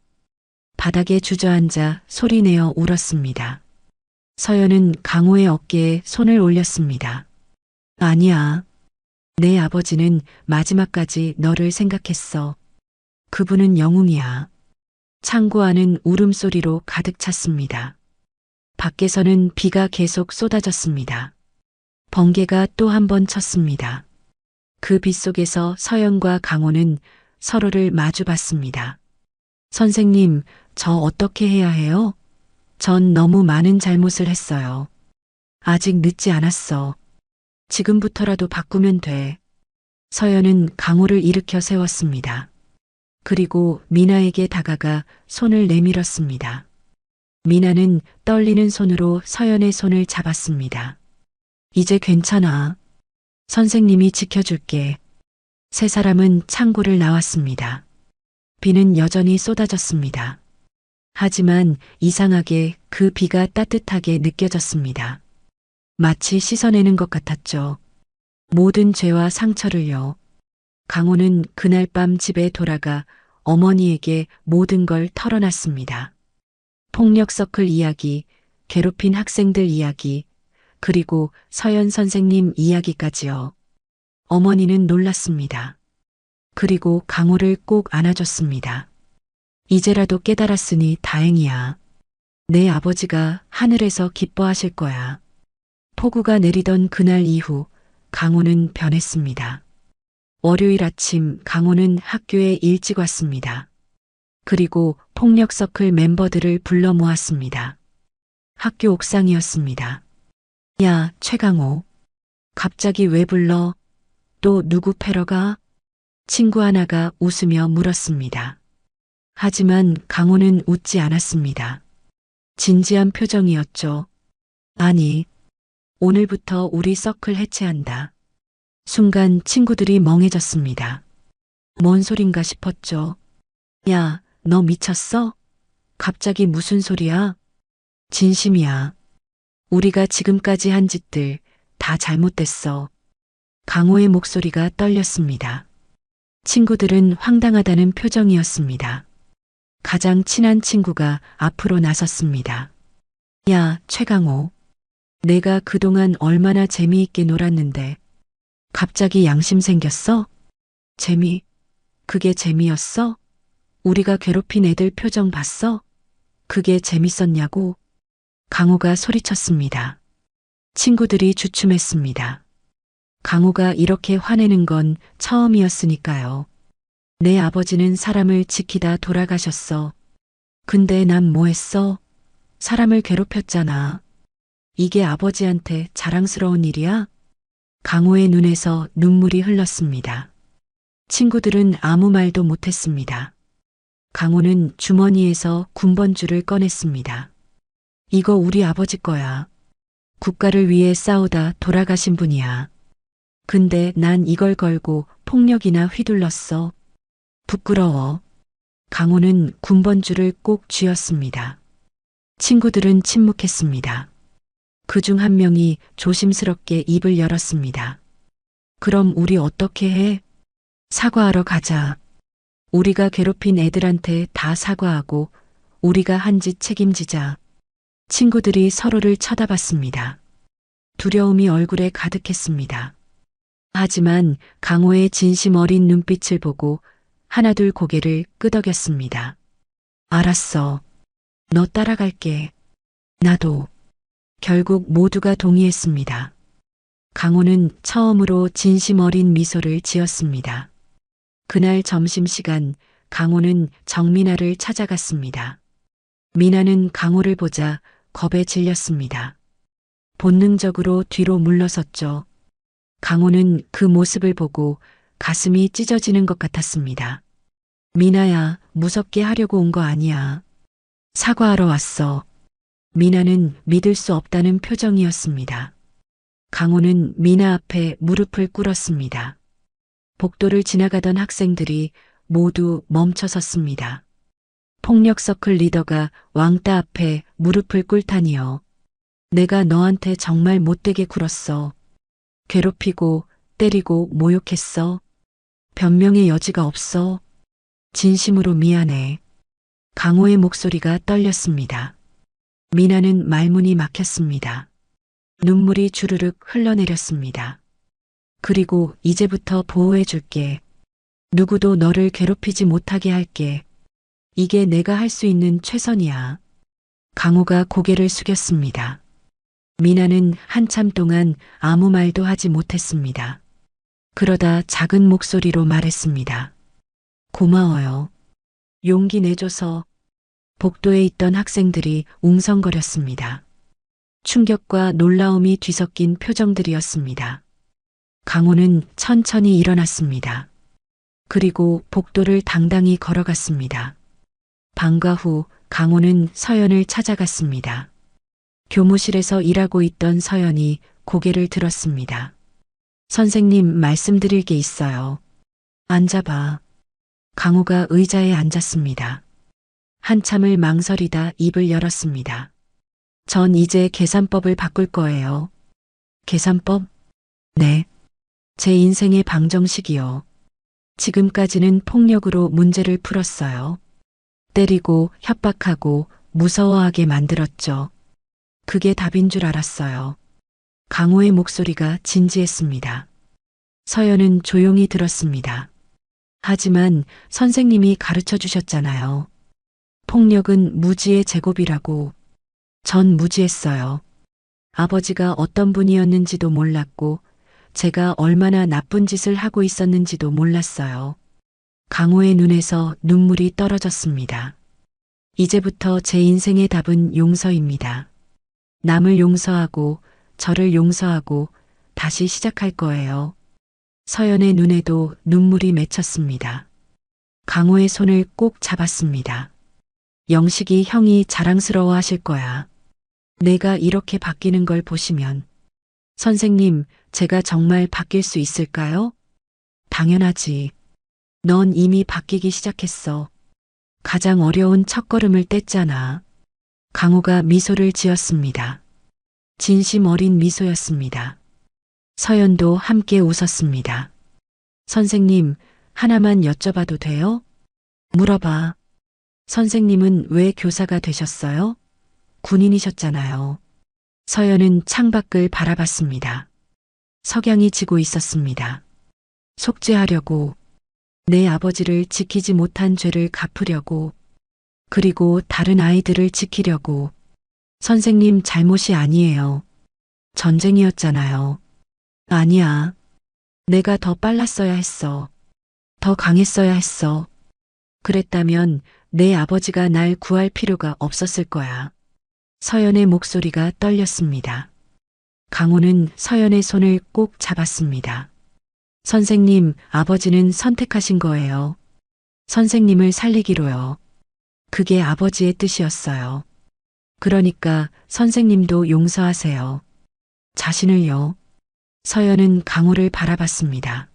바닥에 주저앉아 소리내어 울었습니다. 서연은 강호의 어깨에 손을 올렸습니다. 아니야. 내 아버지는 마지막까지 너를 생각했어. 그분은 영웅이야. 창고 안은 울음소리로 가득 찼습니다. 밖에서는 비가 계속 쏟아졌습니다. 번개가 또 한 번 쳤습니다. 그 빛 속에서 서연과 강호는 서로를 마주 봤습니다. 선생님, 저 어떻게 해야 해요? 전 너무 많은 잘못을 했어요. 아직 늦지 않았어. 지금부터라도 바꾸면 돼. 서연은 강호를 일으켜 세웠습니다. 그리고 미나에게 다가가 손을 내밀었습니다. 미나는 떨리는 손으로 서연의 손을 잡았습니다. 이제 괜찮아. 선생님이 지켜줄게. 세 사람은 창고를 나왔습니다. 비는 여전히 쏟아졌습니다. 하지만 이상하게 그 비가 따뜻하게 느껴졌습니다. 마치 씻어내는 것 같았죠. 모든 죄와 상처를요. 강호는 그날 밤 집에 돌아가 어머니에게 모든 걸 털어놨습니다. 폭력 서클 이야기, 괴롭힌 학생들 이야기, 그리고 서연 선생님 이야기까지요. 어머니는 놀랐습니다. 그리고 강호를 꼭 안아줬습니다. 이제라도 깨달았으니 다행이야. 내 아버지가 하늘에서 기뻐하실 거야. 폭우가 내리던 그날 이후 강호는 변했습니다. 월요일 아침 강호는 학교에 일찍 왔습니다. 그리고 폭력 서클 멤버들을 불러 모았습니다. 학교 옥상이었습니다. 야, 최강호. 갑자기 왜 불러? 또 누구 패러 가? 친구 하나가 웃으며 물었습니다. 하지만 강호는 웃지 않았습니다. 진지한 표정이었죠. 아니, 오늘부터 우리 서클 해체한다. 순간 친구들이 멍해졌습니다. 뭔 소린가 싶었죠. 야, 너 미쳤어? 갑자기 무슨 소리야? 진심이야. 우리가 지금까지 한 짓들 다 잘못됐어. 강호의 목소리가 떨렸습니다. 친구들은 황당하다는 표정이었습니다. 가장 친한 친구가 앞으로 나섰습니다. 야, 최강호. 내가 그동안 얼마나 재미있게 놀았는데 갑자기 양심 생겼어? 그게 재미였어? 우리가 괴롭힌 애들 표정 봤어? 그게 재밌었냐고? 강호가 소리쳤습니다. 친구들이 주춤했습니다. 강호가 이렇게 화내는 건 처음이었으니까요. 내 아버지는 사람을 지키다 돌아가셨어. 근데 난 뭐 했어? 사람을 괴롭혔잖아. 이게 아버지한테 자랑스러운 일이야? 강호의 눈에서 눈물이 흘렀습니다. 친구들은 아무 말도 못했습니다. 강호는 주머니에서 군번줄을 꺼냈습니다. 이거 우리 아버지 거야. 국가를 위해 싸우다 돌아가신 분이야. 근데 난 이걸 걸고 폭력이나 휘둘렀어. 부끄러워. 강호는 군번줄을 꼭 쥐었습니다. 친구들은 침묵했습니다. 그중 한 명이 조심스럽게 입을 열었습니다. 그럼 우리 어떻게 해? 사과하러 가자. 우리가 괴롭힌 애들한테 다 사과하고 우리가 한 짓 책임지자. 친구들이 서로를 쳐다봤습니다. 두려움이 얼굴에 가득했습니다. 하지만 강호의 진심 어린 눈빛을 보고 하나둘 고개를 끄덕였습니다. 알았어. 너 따라갈게. 나도. 결국 모두가 동의했습니다. 강호는 처음으로 진심 어린 미소를 지었습니다. 그날 점심시간 강호는 정민아를 찾아갔습니다. 미나는 강호를 보자 겁에 질렸습니다. 본능적으로 뒤로 물러섰죠. 강호는 그 모습을 보고 가슴이 찢어지는 것 같았습니다. 미나야, 무섭게 하려고 온 거 아니야. 사과하러 왔어. 미나는 믿을 수 없다는 표정이었습니다. 강호는 미나 앞에 무릎을 꿇었습니다. 복도를 지나가던 학생들이 모두 멈춰섰습니다. 폭력 서클 리더가 왕따 앞에 무릎을 꿇다니요. 내가 너한테 정말 못되게 굴었어. 괴롭히고 때리고 모욕했어. 변명의 여지가 없어. 진심으로 미안해. 강호의 목소리가 떨렸습니다. 미나는 말문이 막혔습니다. 눈물이 주르륵 흘러내렸습니다. 그리고 이제부터 보호해줄게. 누구도 너를 괴롭히지 못하게 할게. 이게 내가 할 수 있는 최선이야. 강호가 고개를 숙였습니다. 미나는 한참 동안 아무 말도 하지 못했습니다. 그러다 작은 목소리로 말했습니다. 고마워요. 용기 내줘서. 복도에 있던 학생들이 웅성거렸습니다. 충격과 놀라움이 뒤섞인 표정들이었습니다. 강호는 천천히 일어났습니다. 그리고 복도를 당당히 걸어갔습니다. 방과 후 강호는 서연을 찾아갔습니다. 교무실에서 일하고 있던 서연이 고개를 들었습니다. 선생님, 말씀드릴 게 있어요. 앉아봐. 강호가 의자에 앉았습니다. 한참을 망설이다 입을 열었습니다. 전 이제 계산법을 바꿀 거예요. 계산법? 네. 제 인생의 방정식이요. 지금까지는 폭력으로 문제를 풀었어요. 때리고 협박하고 무서워하게 만들었죠. 그게 답인 줄 알았어요. 강호의 목소리가 진지했습니다. 서연은 조용히 들었습니다. 하지만 선생님이 가르쳐 주셨잖아요. 폭력은 무지의 제곱이라고. 전 무지했어요. 아버지가 어떤 분이었는지도 몰랐고 제가 얼마나 나쁜 짓을 하고 있었는지도 몰랐어요. 강호의 눈에서 눈물이 떨어졌습니다. 이제부터 제 인생의 답은 용서입니다. 남을 용서하고 저를 용서하고 다시 시작할 거예요. 서연의 눈에도 눈물이 맺혔습니다. 강호의 손을 꼭 잡았습니다. 영식이 형이 자랑스러워 하실 거야. 내가 이렇게 바뀌는 걸 보시면. 선생님, 제가 정말 바뀔 수 있을까요? 당연하지. 넌 이미 바뀌기 시작했어. 가장 어려운 첫걸음을 뗐잖아. 강호가 미소를 지었습니다. 진심 어린 미소였습니다. 서연도 함께 웃었습니다. 선생님, 하나만 여쭤봐도 돼요? 물어봐. 선생님은 왜 교사가 되셨어요? 군인이셨잖아요. 서연은 창밖을 바라봤습니다. 석양이 지고 있었습니다. 속죄하려고, 내 아버지를 지키지 못한 죄를 갚으려고, 그리고 다른 아이들을 지키려고. 선생님 잘못이 아니에요. 전쟁이었잖아요. 아니야. 내가 더 빨랐어야 했어. 더 강했어야 했어. 그랬다면 내 아버지가 날 구할 필요가 없었을 거야. 서연의 목소리가 떨렸습니다. 강호는 서연의 손을 꼭 잡았습니다. 선생님, 아버지는 선택하신 거예요. 선생님을 살리기로요. 그게 아버지의 뜻이었어요. 그러니까 선생님도 용서하세요. 자신을요. 서연은 강호를 바라봤습니다.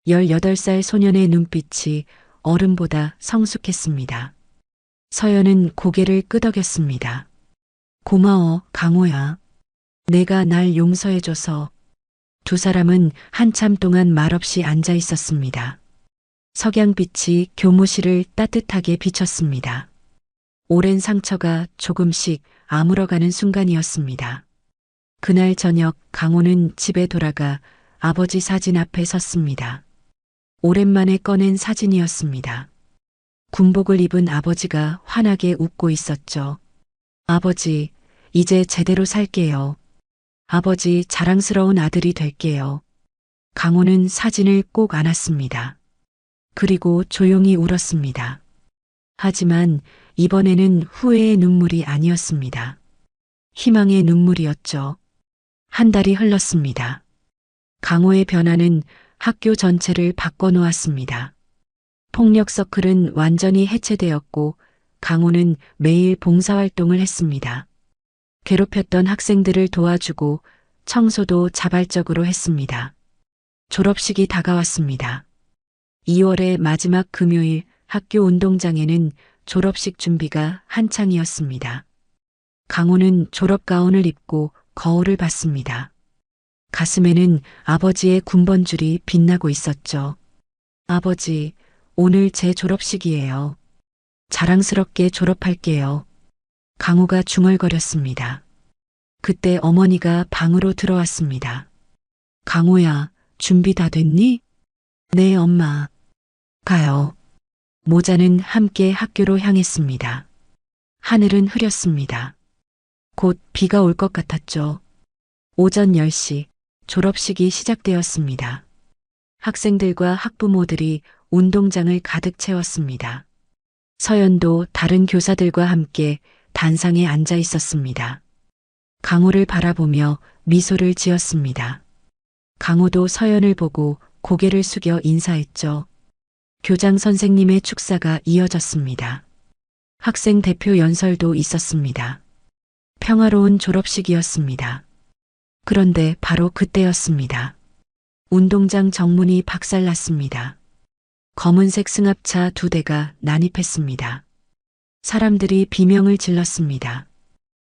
18살 소년의 눈빛이 어른보다 성숙했습니다. 서연은 고개를 끄덕였습니다. 고마워, 강호야. 내가 날 용서해줘서. 두 사람은 한참 동안 말없이 앉아 있었습니다. 석양빛이 교무실을 따뜻하게 비쳤습니다. 오랜 상처가 조금씩 아물어가는 순간이었습니다. 그날 저녁 강호는 집에 돌아가 아버지 사진 앞에 섰습니다. 오랜만에 꺼낸 사진이었습니다. 군복을 입은 아버지가 환하게 웃고 있었죠. 아버지, 이제 제대로 살게요. 아버지, 자랑스러운 아들이 될게요. 강호는 사진을 꼭 안았습니다. 그리고 조용히 울었습니다. 하지만 이번에는 후회의 눈물이 아니었습니다. 희망의 눈물이었죠. 한 달이 흘렀습니다. 강호의 변화는 학교 전체를 바꿔놓았습니다. 폭력 서클은 완전히 해체되었고 강호는 매일 봉사활동을 했습니다. 괴롭혔던 학생들을 도와주고 청소도 자발적으로 했습니다. 졸업식이 다가왔습니다. 2월의 마지막 금요일 학교 운동장에는 졸업식 준비가 한창이었습니다. 강호는 졸업 가운을 입고 거울을 봤습니다. 가슴에는 아버지의 군번줄이 빛나고 있었죠. 아버지, 오늘 제 졸업식이에요. 자랑스럽게 졸업할게요. 강호가 중얼거렸습니다. 그때 어머니가 방으로 들어왔습니다. 강호야, 준비 다 됐니? 네, 엄마. 가요. 모자는 함께 학교로 향했습니다. 하늘은 흐렸습니다. 곧 비가 올 것 같았죠. 오전 10시 졸업식이 시작되었습니다. 학생들과 학부모들이 운동장을 가득 채웠습니다. 서연도 다른 교사들과 함께 단상에 앉아 있었습니다. 강호를 바라보며 미소를 지었습니다. 강호도 서연을 보고 고개를 숙여 인사했죠. 교장 선생님의 축사가 이어졌습니다. 학생 대표 연설도 있었습니다. 평화로운 졸업식이었습니다. 그런데 바로 그때였습니다. 운동장 정문이 박살났습니다. 검은색 승합차 2대가 난입했습니다. 사람들이 비명을 질렀습니다.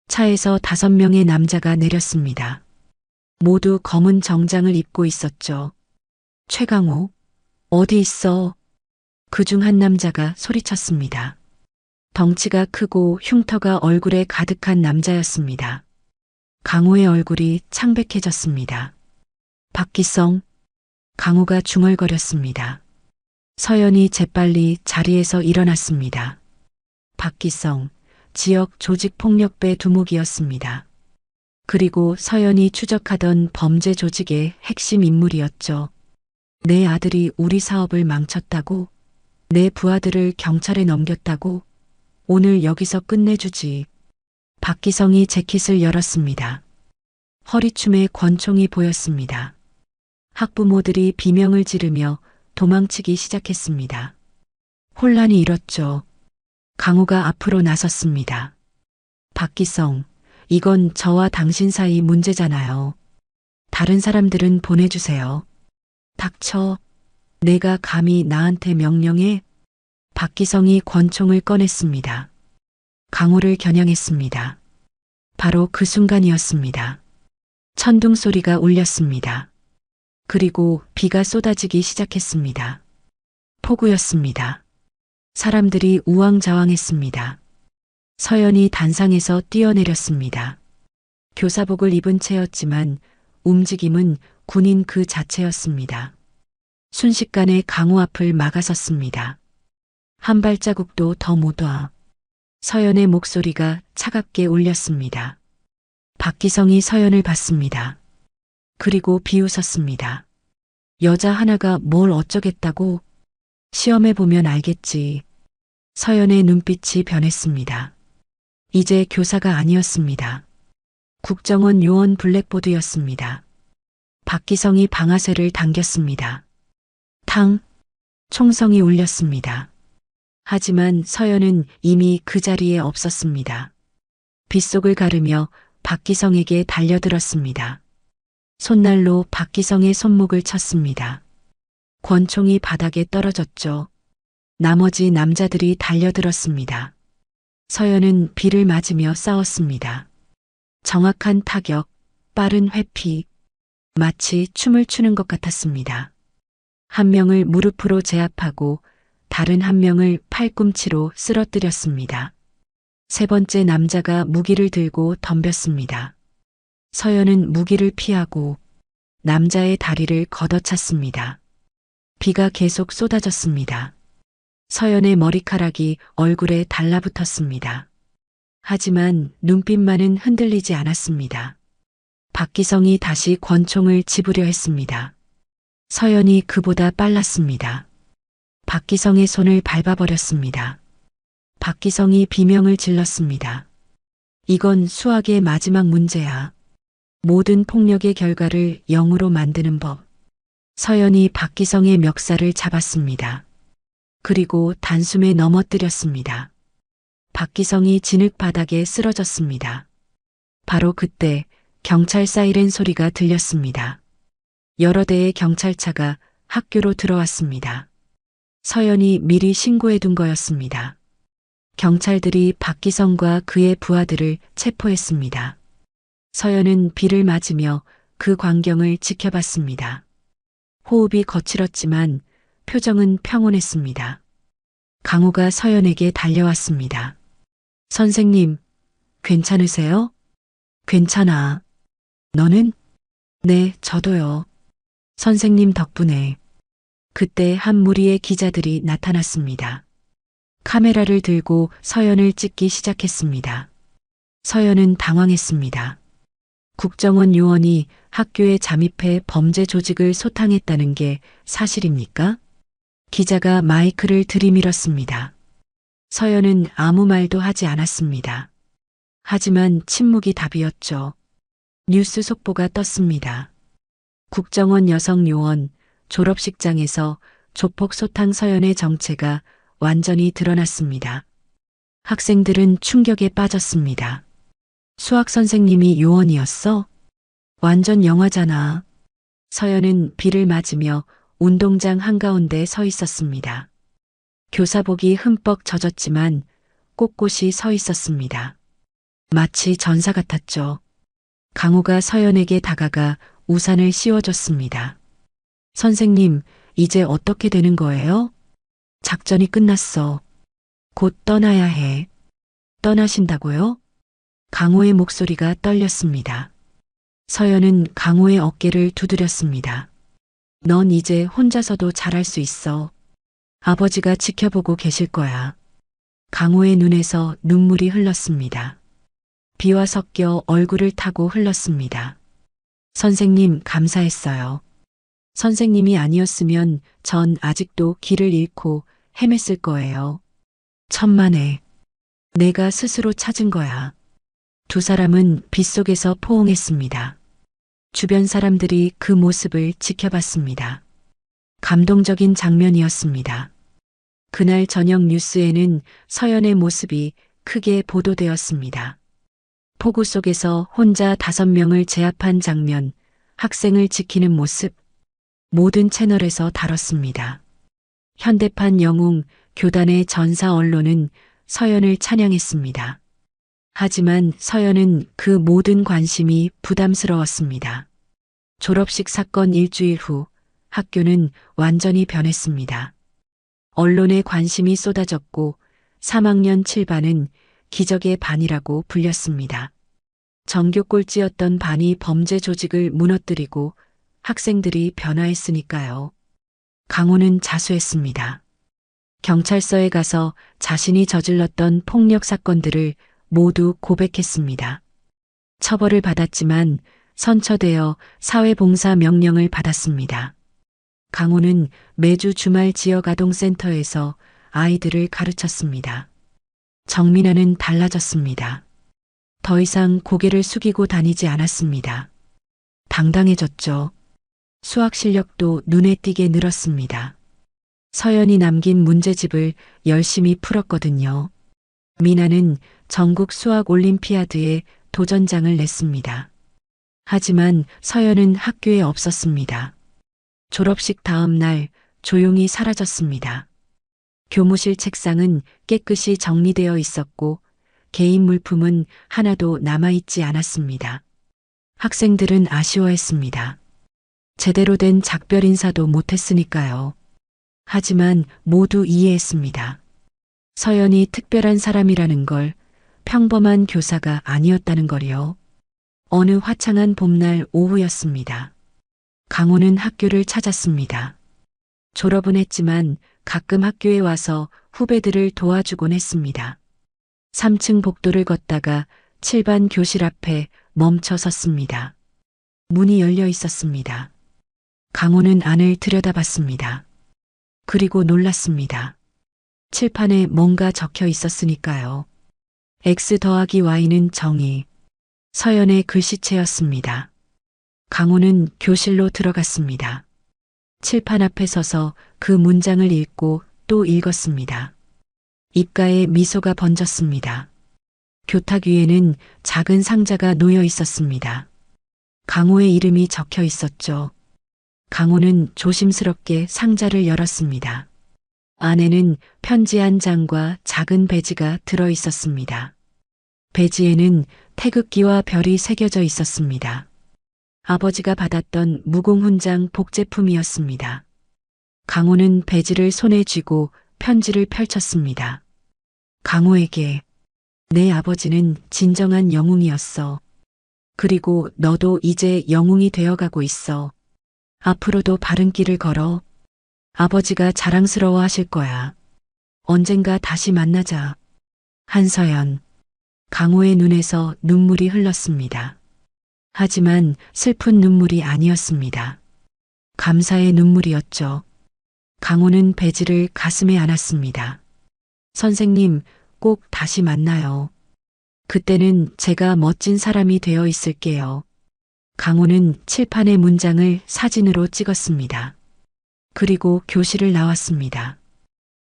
차에서 5명의 남자가 내렸습니다. 모두 검은 정장을 입고 있었죠. 최강호, 어디 있어? 그중 한 남자가 소리쳤습니다. 덩치가 크고 흉터가 얼굴에 가득한 남자였습니다. 강호의 얼굴이 창백해졌습니다. 박기성, 강호가 중얼거렸습니다. 서연이 재빨리 자리에서 일어났습니다. 박기성, 지역 조직폭력배 두목이었습니다. 그리고 서연이 추적하던 범죄 조직의 핵심 인물이었죠. 내 아들이 우리 사업을 망쳤다고? 내 부하들을 경찰에 넘겼다고? 오늘 여기서 끝내주지. 박기성이 재킷을 열었습니다. 허리춤에 권총이 보였습니다. 학부모들이 비명을 지르며 도망치기 시작했습니다. 혼란이 일었죠. 강호가 앞으로 나섰습니다. 박기성, 이건 저와 당신 사이 문제잖아요. 다른 사람들은 보내주세요. 닥쳐. 내가 감히 나한테 명령해? 박기성이 권총을 꺼냈습니다. 강호를 겨냥했습니다. 바로 그 순간이었습니다. 천둥 소리가 울렸습니다. 그리고 비가 쏟아지기 시작했습니다. 폭우였습니다. 사람들이 우왕좌왕했습니다. 서연이 단상에서 뛰어내렸습니다. 교사복을 입은 채였지만 움직임은 군인 그 자체였습니다. 순식간에 강호 앞을 막아섰습니다. 한 발자국도 더 못 와. 서연의 목소리가 차갑게 울렸습니다. 박기성이 서연을 봤습니다. 그리고 비웃었습니다. 여자 하나가 뭘 어쩌겠다고? 시험해보면 알겠지. 서연의 눈빛이 변했습니다. 이제 교사가 아니었습니다. 국정원 요원 블랙보드였습니다. 박기성이 방아쇠를 당겼습니다. 탕! 총성이 울렸습니다. 하지만 서연은 이미 그 자리에 없었습니다. 빗속을 가르며 박기성에게 달려들었습니다. 손날로 박기성의 손목을 쳤습니다. 권총이 바닥에 떨어졌죠. 나머지 남자들이 달려들었습니다. 서연은 비를 맞으며 싸웠습니다. 정확한 타격, 빠른 회피, 마치 춤을 추는 것 같았습니다. 한 명을 무릎으로 제압하고 다른 한 명을 팔꿈치로 쓰러뜨렸습니다. 세 번째 남자가 무기를 들고 덤볐습니다. 서연은 무기를 피하고 남자의 다리를 걷어찼습니다. 비가 계속 쏟아졌습니다. 서연의 머리카락이 얼굴에 달라붙었습니다. 하지만 눈빛만은 흔들리지 않았습니다. 박기성이 다시 권총을 집으려 했습니다. 서연이 그보다 빨랐습니다. 박기성의 손을 밟아버렸습니다. 박기성이 비명을 질렀습니다. 이건 수학의 마지막 문제야. 모든 폭력의 결과를 0으로 만드는 법. 서연이 박기성의 멱살을 잡았습니다. 그리고 단숨에 넘어뜨렸습니다. 박기성이 진흙 바닥에 쓰러졌습니다. 바로 그때 경찰 사이렌 소리가 들렸습니다. 여러 대의 경찰차가 학교로 들어왔습니다. 서연이 미리 신고해둔 거였습니다. 경찰들이 박기성과 그의 부하들을 체포했습니다. 서연은 비를 맞으며 그 광경을 지켜봤습니다. 호흡이 거칠었지만 표정은 평온했습니다. 강호가 서연에게 달려왔습니다. 선생님, 괜찮으세요? 괜찮아. 너는? 네, 저도요. 선생님 덕분에. 그때 한 무리의 기자들이 나타났습니다. 카메라를 들고 서연을 찍기 시작했습니다. 서연은 당황했습니다. 국정원 요원이 학교에 잠입해 범죄 조직을 소탕했다는 게 사실입니까? 기자가 마이크를 들이밀었습니다. 서연은 아무 말도 하지 않았습니다. 하지만 침묵이 답이었죠. 뉴스 속보가 떴습니다. 국정원 여성 요원 졸업식장에서 조폭 소탕 서연의 정체가 완전히 드러났습니다. 학생들은 충격에 빠졌습니다. 수학 선생님이 요원이었어? 완전 영화잖아. 서연은 비를 맞으며 운동장 한가운데 서 있었습니다. 교사복이 흠뻑 젖었지만 꼿꼿이 서 있었습니다. 마치 전사 같았죠. 강호가 서연에게 다가가 우산을 씌워줬습니다. 선생님, 이제 어떻게 되는 거예요? 작전이 끝났어. 곧 떠나야 해. 떠나신다고요? 강호의 목소리가 떨렸습니다. 서연은 강호의 어깨를 두드렸습니다. 넌 이제 혼자서도 잘할 수 있어. 아버지가 지켜보고 계실 거야. 강호의 눈에서 눈물이 흘렀습니다. 비와 섞여 얼굴을 타고 흘렀습니다. 선생님, 감사했어요. 선생님이 아니었으면 전 아직도 길을 잃고 헤맸을 거예요. 천만에. 내가 스스로 찾은 거야. 두 사람은 빗속에서 포옹했습니다. 주변 사람들이 그 모습을 지켜봤습니다. 감동적인 장면이었습니다. 그날 저녁 뉴스에는 서연의 모습이 크게 보도되었습니다. 폭우 속에서 혼자 5명을 제압한 장면, 학생을 지키는 모습, 모든 채널에서 다뤘습니다. 현대판 영웅, 교단의 전사 언론은 서연을 찬양했습니다. 하지만 서연은 그 모든 관심이 부담스러웠습니다. 졸업식 사건 일주일 후 학교는 완전히 변했습니다. 언론에 관심이 쏟아졌고 3학년 7반은 기적의 반이라고 불렸습니다. 전교 꼴찌였던 반이 범죄 조직을 무너뜨리고 학생들이 변화했으니까요. 강호는 자수했습니다. 경찰서에 가서 자신이 저질렀던 폭력 사건들을 모두 고백했습니다. 처벌을 받았지만 선처되어 사회봉사 명령을 받았습니다. 강호는 매주 주말 지역 아동센터에서 아이들을 가르쳤습니다. 정민아는 달라졌습니다. 더 이상 고개를 숙이고 다니지 않았습니다. 당당해졌죠. 수학 실력도 눈에 띄게 늘었습니다. 서연이 남긴 문제집을 열심히 풀었거든요. 미나는 전국 수학 올림피아드에 도전장을 냈습니다. 하지만 서연은 학교에 없었습니다. 졸업식 다음 날 조용히 사라졌습니다. 교무실 책상은 깨끗이 정리되어 있었고 개인 물품은 하나도 남아있지 않았습니다. 학생들은 아쉬워했습니다. 제대로 된 작별 인사도 못했으니까요. 하지만 모두 이해했습니다. 서연이 특별한 사람이라는 걸, 평범한 교사가 아니었다는 걸요. 어느 화창한 봄날 오후였습니다. 강호는 학교를 찾았습니다. 졸업은 했지만 가끔 학교에 와서 후배들을 도와주곤 했습니다. 3층 복도를 걷다가 7반 교실 앞에 멈춰 섰습니다. 문이 열려 있었습니다. 강호는 안을 들여다봤습니다. 그리고 놀랐습니다. 칠판에 뭔가 적혀 있었으니까요. X 더하기 Y는 정의. 서연의 글씨체였습니다. 강호는 교실로 들어갔습니다. 칠판 앞에 서서 그 문장을 읽고 또 읽었습니다. 입가에 미소가 번졌습니다. 교탁 위에는 작은 상자가 놓여 있었습니다. 강호의 이름이 적혀 있었죠. 강호는 조심스럽게 상자를 열었습니다. 안에는 편지 한 장과 작은 배지가 들어 있었습니다. 배지에는 태극기와 별이 새겨져 있었습니다. 아버지가 받았던 무공훈장 복제품이었습니다. 강호는 배지를 손에 쥐고 편지를 펼쳤습니다. 강호에게 내 아버지는 진정한 영웅이었어. 그리고 너도 이제 영웅이 되어가고 있어. 앞으로도 바른 길을 걸어. 아버지가 자랑스러워 하실 거야. 언젠가 다시 만나자. 한서연. 강호의 눈에서 눈물이 흘렀습니다. 하지만 슬픈 눈물이 아니었습니다. 감사의 눈물이었죠. 강호는 배지를 가슴에 안았습니다. 선생님, 꼭 다시 만나요. 그때는 제가 멋진 사람이 되어 있을게요. 강호는 칠판의 문장을 사진으로 찍었습니다. 그리고 교실을 나왔습니다.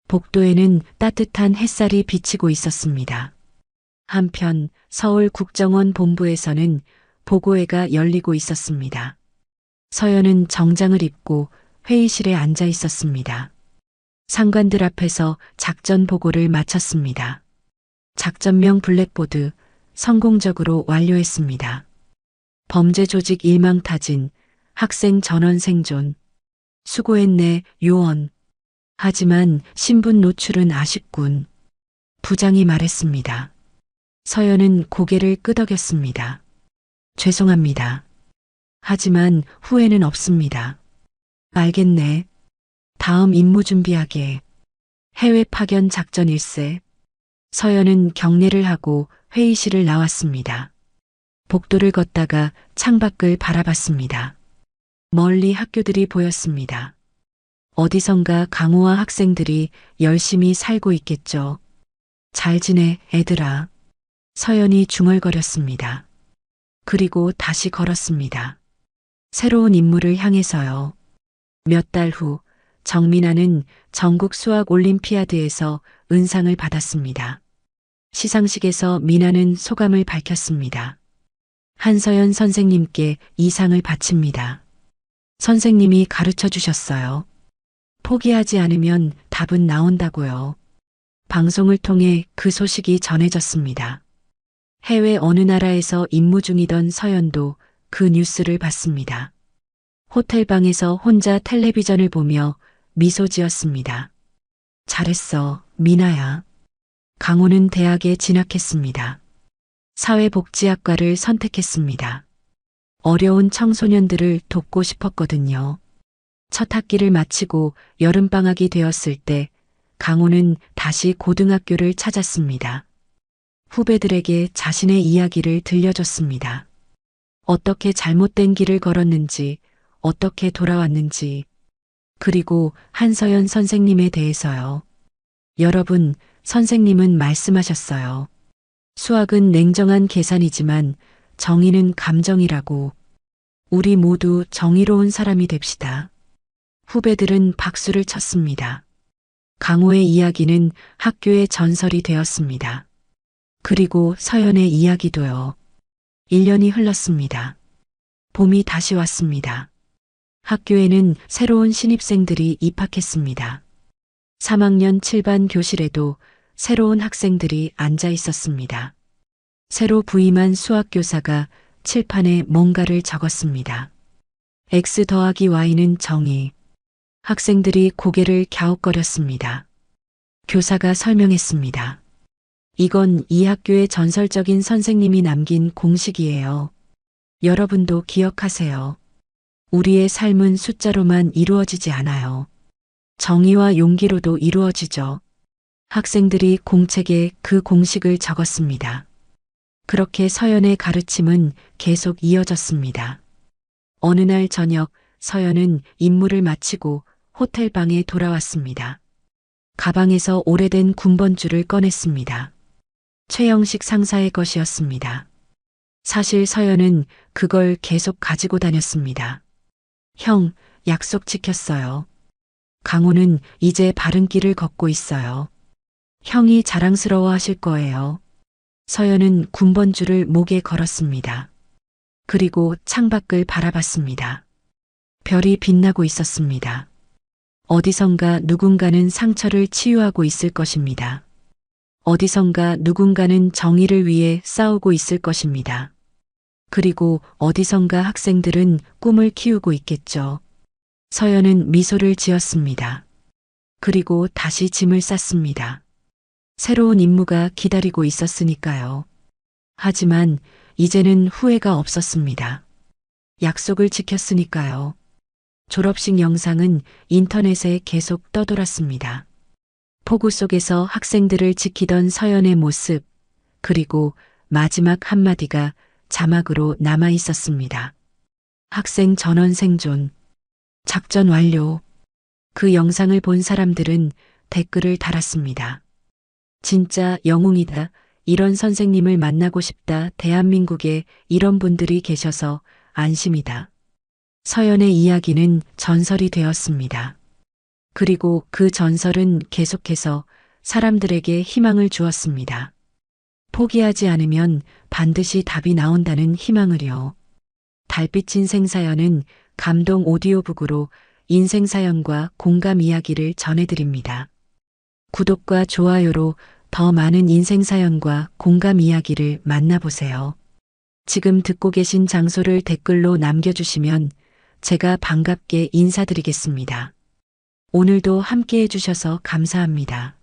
복도에는 따뜻한 햇살이 비치고 있었습니다. 한편 서울국정원 본부에서는 보고회가 열리고 있었습니다. 서연은 정장을 입고 회의실에 앉아 있었습니다. 상관들 앞에서 작전 보고를 마쳤습니다. 작전명 블랙보드 성공적으로 완료했습니다. 범죄 조직 일망타진, 학생 전원 생존. 수고했네, 요원. 하지만 신분 노출은 아쉽군. 부장이 말했습니다. 서연은 고개를 끄덕였습니다. 죄송합니다. 하지만 후회는 없습니다. 알겠네. 다음 임무 준비하게. 해외 파견 작전 일세. 서연은 경례를 하고 회의실을 나왔습니다. 복도를 걷다가 창밖을 바라봤습니다. 멀리 학교들이 보였습니다. 어디선가 강호와 학생들이 열심히 살고 있겠죠. 잘 지내, 애들아. 서연이 중얼거렸습니다. 그리고 다시 걸었습니다. 새로운 임무를 향해서요. 몇 달 후 정민아는 전국 수학 올림피아드에서 은상을 받았습니다. 시상식에서 민아는 소감을 밝혔습니다. 한서연 선생님께 이 상을 바칩니다. 선생님이 가르쳐 주셨어요. 포기하지 않으면 답은 나온다고요. 방송을 통해 그 소식이 전해졌습니다. 해외 어느 나라에서 임무 중이던 서연도 그 뉴스를 봤습니다. 호텔방에서 혼자 텔레비전을 보며 미소 지었습니다. 잘했어, 미나야. 강호는 대학에 진학했습니다. 사회복지학과를 선택했습니다. 어려운 청소년들을 돕고 싶었거든요. 첫 학기를 마치고 여름방학이 되었을 때 강호는 다시 고등학교를 찾았습니다. 후배들에게 자신의 이야기를 들려줬습니다. 어떻게 잘못된 길을 걸었는지, 어떻게 돌아왔는지, 그리고 한서연 선생님에 대해서요. 여러분, 선생님은 말씀하셨어요. 수학은 냉정한 계산이지만 정의는 감정이라고. 우리 모두 정의로운 사람이 됩시다. 후배들은 박수를 쳤습니다. 강호의 이야기는 학교의 전설이 되었습니다. 그리고 서연의 이야기도요. 1년이 흘렀습니다. 봄이 다시 왔습니다. 학교에는 새로운 신입생들이 입학했습니다. 3학년 7반 교실에도 새로운 학생들이 앉아 있었습니다. 새로 부임한 수학교사가 칠판에 뭔가를 적었습니다. X 더하기 Y는 정의. 학생들이 고개를 갸웃거렸습니다. 교사가 설명했습니다. 이건 이 학교의 전설적인 선생님이 남긴 공식이에요. 여러분도 기억하세요. 우리의 삶은 숫자로만 이루어지지 않아요. 정의와 용기로도 이루어지죠. 학생들이 공책에 그 공식을 적었습니다. 그렇게 서연의 가르침은 계속 이어졌습니다. 어느 날 저녁 서연은 임무를 마치고 호텔방에 돌아왔습니다. 가방에서 오래된 군번줄을 꺼냈습니다. 최영식 상사의 것이었습니다. 사실 서연은 그걸 계속 가지고 다녔습니다. 형, 약속 지켰어요. 강호는 이제 바른 길을 걷고 있어요. 형이 자랑스러워 하실 거예요. 서연은 군번줄을 목에 걸었습니다. 그리고 창밖을 바라봤습니다. 별이 빛나고 있었습니다. 어디선가 누군가는 상처를 치유하고 있을 것입니다. 어디선가 누군가는 정의를 위해 싸우고 있을 것입니다. 그리고 어디선가 학생들은 꿈을 키우고 있겠죠. 서연은 미소를 지었습니다. 그리고 다시 짐을 쌌습니다. 새로운 임무가 기다리고 있었으니까요. 하지만 이제는 후회가 없었습니다. 약속을 지켰으니까요. 졸업식 영상은 인터넷에 계속 떠돌았습니다. 폭우 속에서 학생들을 지키던 서연의 모습, 그리고 마지막 한마디가 자막으로 남아 있었습니다. 학생 전원 생존. 작전 완료. 그 영상을 본 사람들은 댓글을 달았습니다. 진짜 영웅이다. 이런 선생님을 만나고 싶다. 대한민국에 이런 분들이 계셔서 안심이다. 서연의 이야기는 전설이 되었습니다. 그리고 그 전설은 계속해서 사람들에게 희망을 주었습니다. 포기하지 않으면 반드시 답이 나온다는 희망을요. 달빛 인생사연은 감동 오디오북으로 인생사연과 공감 이야기를 전해드립니다. 구독과 좋아요로 더 많은 인생사연과 공감 이야기를 만나보세요. 지금 듣고 계신 장소를 댓글로 남겨주시면 제가 반갑게 인사드리겠습니다. 오늘도 함께 해주셔서 감사합니다.